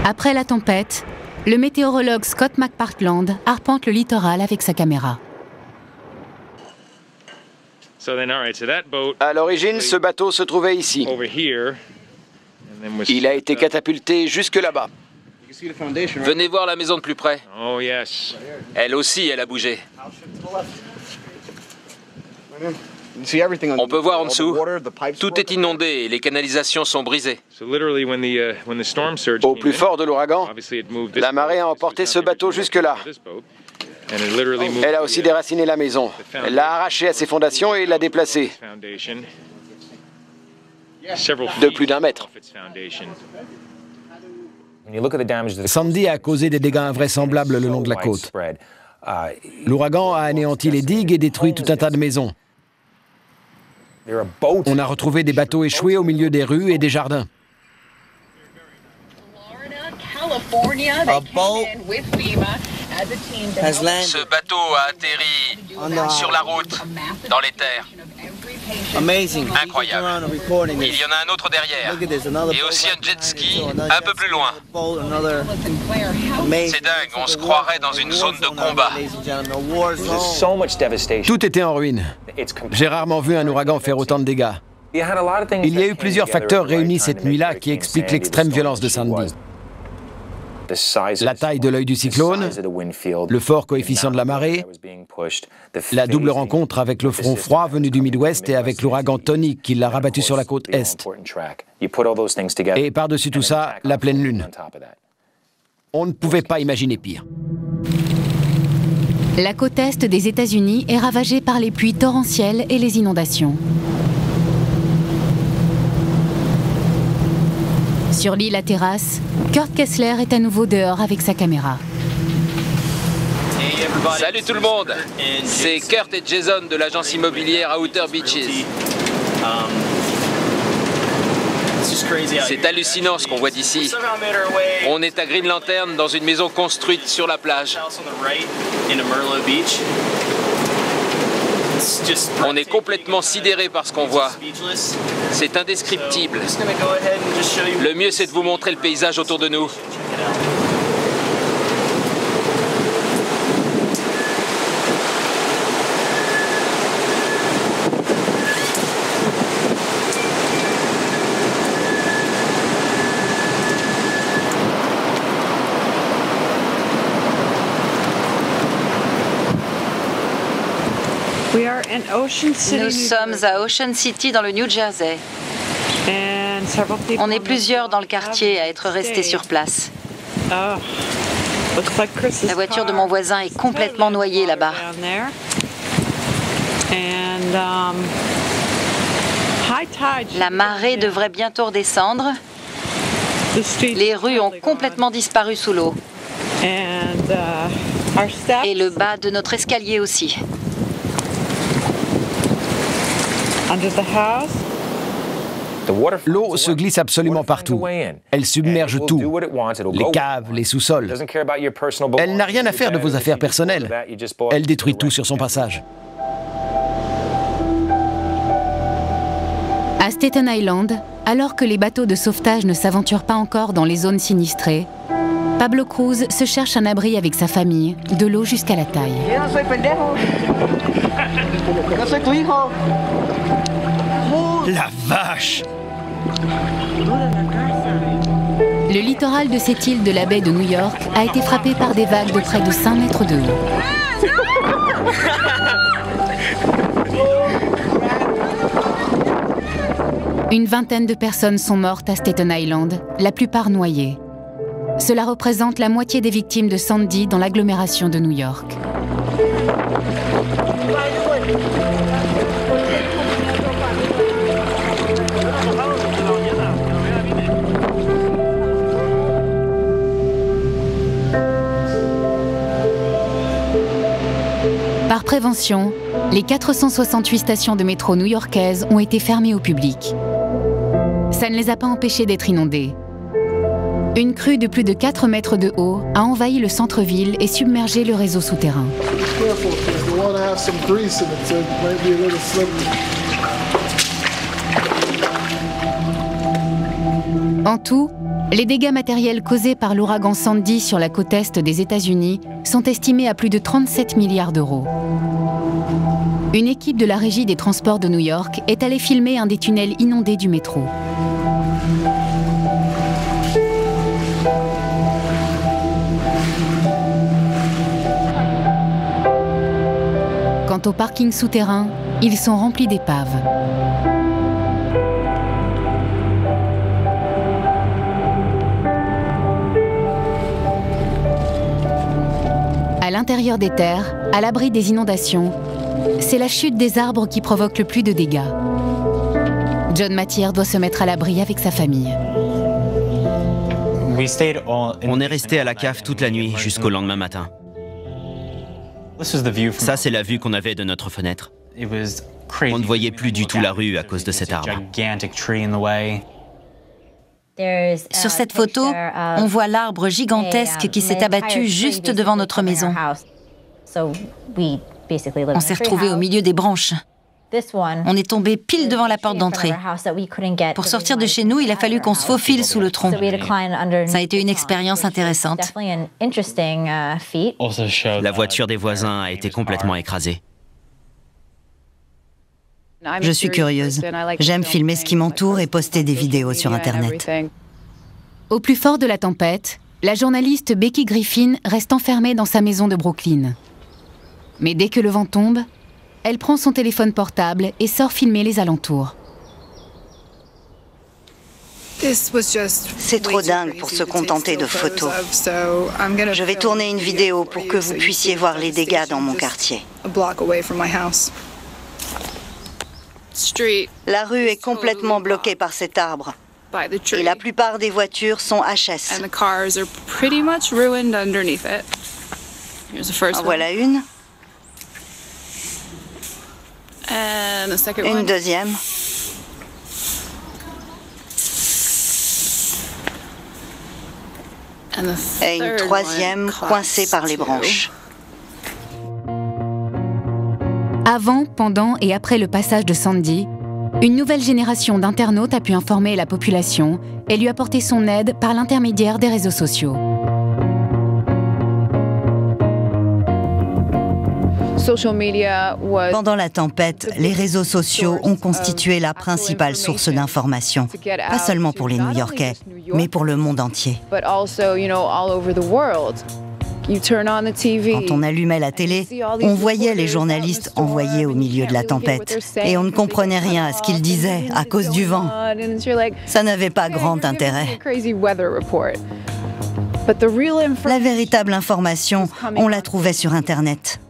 Après la tempête, le météorologue Scott McPartland arpente le littoral avec sa caméra. À l'origine, ce bateau se trouvait ici. Il a été catapulté jusque là-bas. Venez voir la maison de plus près. Elle aussi, elle a bougé. On peut voir en dessous, tout est inondé et les canalisations sont brisées. Au plus fort de l'ouragan, la marée a emporté ce bateau jusque-là. Elle a aussi déraciné la maison. Elle l'a arrachée à ses fondations et l'a déplacée de plus d'1 mètre. Sandy a causé des dégâts invraisemblables le long de la côte. L'ouragan a anéanti les digues et détruit tout un tas de maisons. On a retrouvé des bateaux échoués au milieu des rues et des jardins. Ce bateau a atterri sur la route, dans les terres. Incroyable. Il y en a un autre derrière. Et aussi un jet ski un peu plus loin. C'est dingue, on se croirait dans une zone de combat. Tout était en ruine. J'ai rarement vu un ouragan faire autant de dégâts. Il y a eu plusieurs facteurs réunis cette nuit-là qui expliquent l'extrême violence de Sandy. La taille de l'œil du cyclone, le fort coefficient de la marée, la double rencontre avec le front froid venu du Midwest et avec l'ouragan Tony qui l'a rabattu sur la côte Est. Et par-dessus tout ça, la pleine lune. On ne pouvait pas imaginer pire. La côte Est des États-Unis est ravagée par les pluies torrentielles et les inondations. Sur l'île à terrasse, Kurt Kessler est à nouveau dehors avec sa caméra. Salut tout le monde, c'est Kurt et Jason de l'agence immobilière Outer Beaches. C'est hallucinant ce qu'on voit d'ici. On est à Green Lantern dans une maison construite sur la plage. On est complètement sidéré par ce qu'on voit. C'est indescriptible. Le mieux, c'est de vous montrer le paysage autour de nous. Nous sommes à Ocean City dans le New Jersey. On est plusieurs dans le quartier à être restés sur place. La voiture de mon voisin est complètement noyée là-bas. La marée devrait bientôt redescendre. Les rues ont complètement disparu sous l'eau. Et le bas de notre escalier aussi. L'eau se glisse absolument partout. Elle submerge tout. Les caves, les sous-sols. Elle n'a rien à faire de vos affaires personnelles. Elle détruit tout sur son passage. À Staten Island, alors que les bateaux de sauvetage ne s'aventurent pas encore dans les zones sinistrées, Pablo Cruz se cherche un abri avec sa famille, de l'eau jusqu'à la taille. La vache! Le littoral de cette île de la baie de New York a été frappé par des vagues de près de 5 mètres de haut. Une vingtaine de personnes sont mortes à Staten Island, la plupart noyées. Cela représente la moitié des victimes de Sandy dans l'agglomération de New York. Par prévention, les 468 stations de métro new-yorkaises ont été fermées au public. Ça ne les a pas empêchées d'être inondées. Une crue de plus de 4 mètres de haut a envahi le centre-ville et submergé le réseau souterrain. En tout, les dégâts matériels causés par l'ouragan Sandy sur la côte est des États-Unis sont estimés à plus de 37 milliards d'euros. Une équipe de la Régie des transports de New York est allée filmer un des tunnels inondés du métro. Quant aux parkings souterrains, ils sont remplis d'épaves. À l'intérieur des terres, à l'abri des inondations, c'est la chute des arbres qui provoque le plus de dégâts. John Mathière doit se mettre à l'abri avec sa famille. On est resté à la cave toute la nuit jusqu'au lendemain matin. Ça, c'est la vue qu'on avait de notre fenêtre. On ne voyait plus du tout la rue à cause de cet arbre. Sur cette photo, on voit l'arbre gigantesque qui s'est abattu juste devant notre maison. On s'est retrouvés au milieu des branches. On est tombé pile devant la porte d'entrée. Pour sortir de chez nous, il a fallu qu'on se faufile sous le tronc. Ça a été une expérience intéressante. La voiture des voisins a été complètement écrasée. Je suis curieuse. J'aime filmer ce qui m'entoure et poster des vidéos sur Internet. Au plus fort de la tempête, La journaliste Becky Griffin reste enfermée dans sa maison de Brooklyn. Mais dès que le vent tombe, elle prend son téléphone portable et sort filmer les alentours. C'est trop dingue pour se contenter de photos. Je vais tourner une vidéo pour que vous puissiez voir les dégâts dans mon quartier. La rue est complètement bloquée par cet arbre. Et la plupart des voitures sont HS. En voilà une. Une deuxième. Et une troisième coincée par les branches. Avant, pendant et après le passage de Sandy, une nouvelle génération d'internautes a pu informer la population et lui apporter son aide par l'intermédiaire des réseaux sociaux. Pendant la tempête, les réseaux sociaux ont constitué la principale source d'information, pas seulement pour les New-Yorkais, mais pour le monde entier. Quand on allumait la télé, on voyait les journalistes envoyés au milieu de la tempête, et on ne comprenait rien à ce qu'ils disaient à cause du vent. Ça n'avait pas grand intérêt. La véritable information, on la trouvait sur Internet.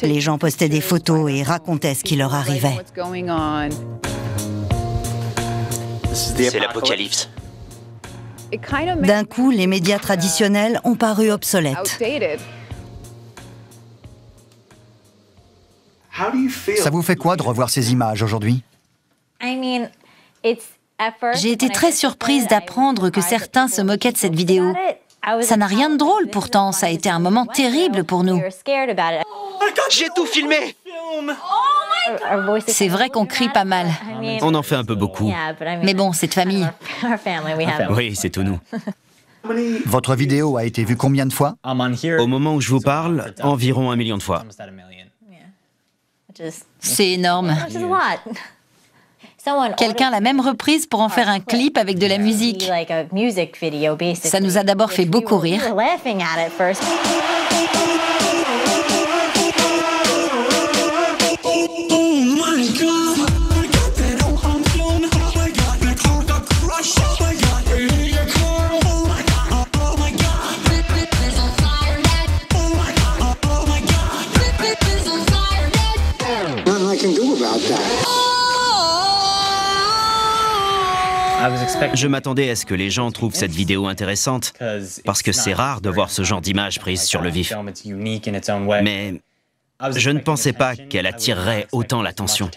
Les gens postaient des photos et racontaient ce qui leur arrivait. C'est l'apocalypse. D'un coup, les médias traditionnels ont paru obsolètes. Ça vous fait quoi de revoir ces images aujourd'hui? J'ai été très surprise d'apprendre que certains se moquaient de cette vidéo. Ça n'a rien de drôle pourtant, ça a été un moment terrible pour nous. J'ai tout filmé! C'est vrai qu'on crie pas mal. On en fait un peu beaucoup. Mais bon, c'est de famille. Oui, c'est tout nous. Votre vidéo a été vue combien de fois? Au moment où je vous parle, environ 1 million de fois. C'est énorme. Quelqu'un l'a même reprise pour en faire un clip avec de la musique. Ça nous a d'abord fait beaucoup rire. Je m'attendais à ce que les gens trouvent cette vidéo intéressante, parce que c'est rare de voir ce genre d'image prise sur le vif. Mais je ne pensais pas qu'elle attirerait autant l'attention.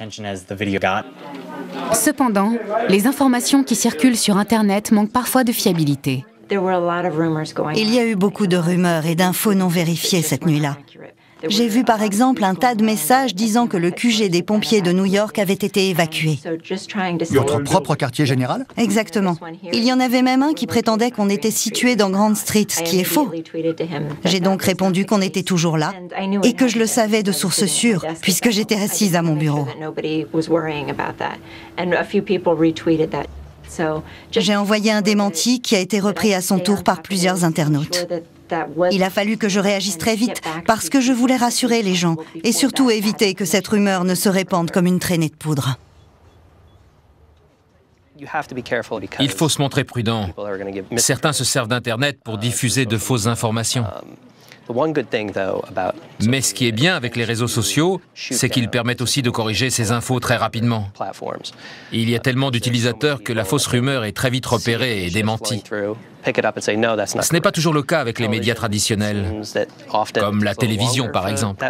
Cependant, les informations qui circulent sur Internet manquent parfois de fiabilité. Il y a eu beaucoup de rumeurs et d'infos non vérifiées cette nuit-là. J'ai vu par exemple un tas de messages disant que le QG des pompiers de New York avait été évacué. Votre propre quartier général? Exactement. Il y en avait même un qui prétendait qu'on était situé dans Grand Street, ce qui est faux. J'ai donc répondu qu'on était toujours là et que je le savais de source sûre, puisque j'étais assise à mon bureau. J'ai envoyé un démenti qui a été repris à son tour par plusieurs internautes. Il a fallu que je réagisse très vite parce que je voulais rassurer les gens et surtout éviter que cette rumeur ne se répande comme une traînée de poudre. Il faut se montrer prudent. Certains se servent d'Internet pour diffuser de fausses informations. Mais ce qui est bien avec les réseaux sociaux, c'est qu'ils permettent aussi de corriger ces infos très rapidement. Il y a tellement d'utilisateurs que la fausse rumeur est très vite repérée et démentie. Ce n'est pas toujours le cas avec les médias traditionnels, comme la télévision par exemple.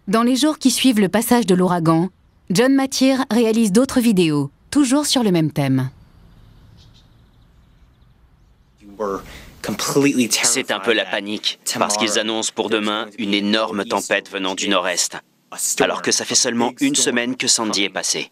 Dans les jours qui suivent le passage de l'ouragan, John Mathier réalise d'autres vidéos, toujours sur le même thème. C'est un peu la panique, parce qu'ils annoncent pour demain une énorme tempête venant du nord-est, alors que ça fait seulement une semaine que Sandy est passé.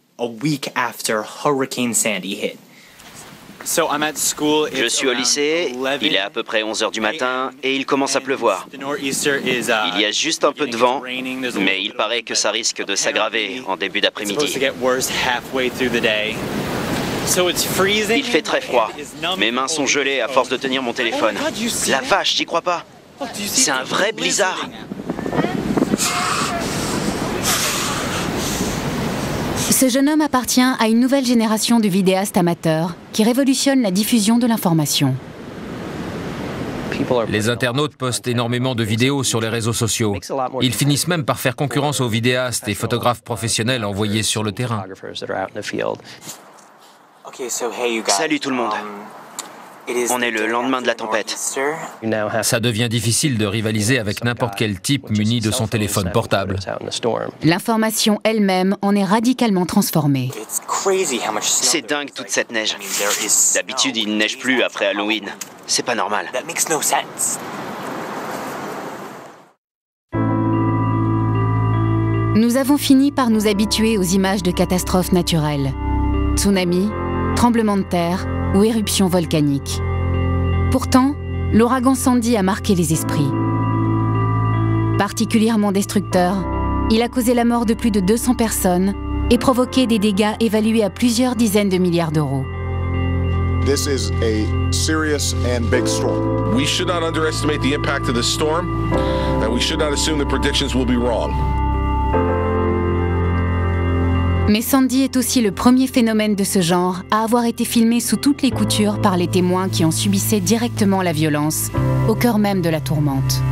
Je suis au lycée, il est à peu près 11 h du matin et il commence à pleuvoir. Il y a juste un peu de vent, mais il paraît que ça risque de s'aggraver en début d'après-midi. Il fait très froid. Mes mains sont gelées à force de tenir mon téléphone. La vache, j'y crois pas. C'est un vrai blizzard. Ce jeune homme appartient à une nouvelle génération de vidéastes amateurs qui révolutionne la diffusion de l'information. Les internautes postent énormément de vidéos sur les réseaux sociaux. Ils finissent même par faire concurrence aux vidéastes et photographes professionnels envoyés sur le terrain. Salut tout le monde. On est le lendemain de la tempête. Ça devient difficile de rivaliser avec n'importe quel type muni de son téléphone portable. L'information elle-même en est radicalement transformée. C'est dingue toute cette neige. D'habitude, il ne neige plus après Halloween. C'est pas normal. Nous avons fini par nous habituer aux images de catastrophes naturelles. Tsunamis, tremblements de terre ou éruptions volcaniques. Pourtant, l'ouragan Sandy a marqué les esprits. Particulièrement destructeur, il a causé la mort de plus de 200 personnes et provoqué des dégâts évalués à plusieurs dizaines de milliards d'euros. This is a serious and big storm. We should not underestimate the impact of this storm, and we should not assume the predictions will be wrong. Mais Sandy est aussi le premier phénomène de ce genre à avoir été filmé sous toutes les coutures par les témoins qui en subissaient directement la violence, au cœur même de la tourmente.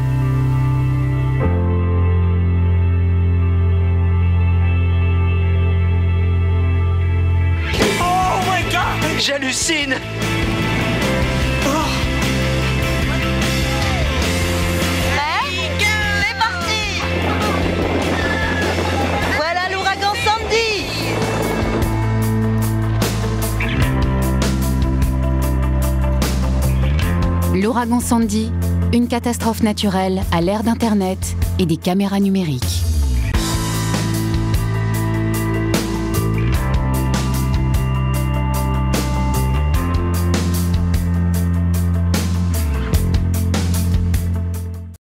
Oh my God! J'hallucine! C'est parti! Voilà l'ouragan Sandy! L'ouragan Sandy, une catastrophe naturelle à l'ère d'Internet et des caméras numériques.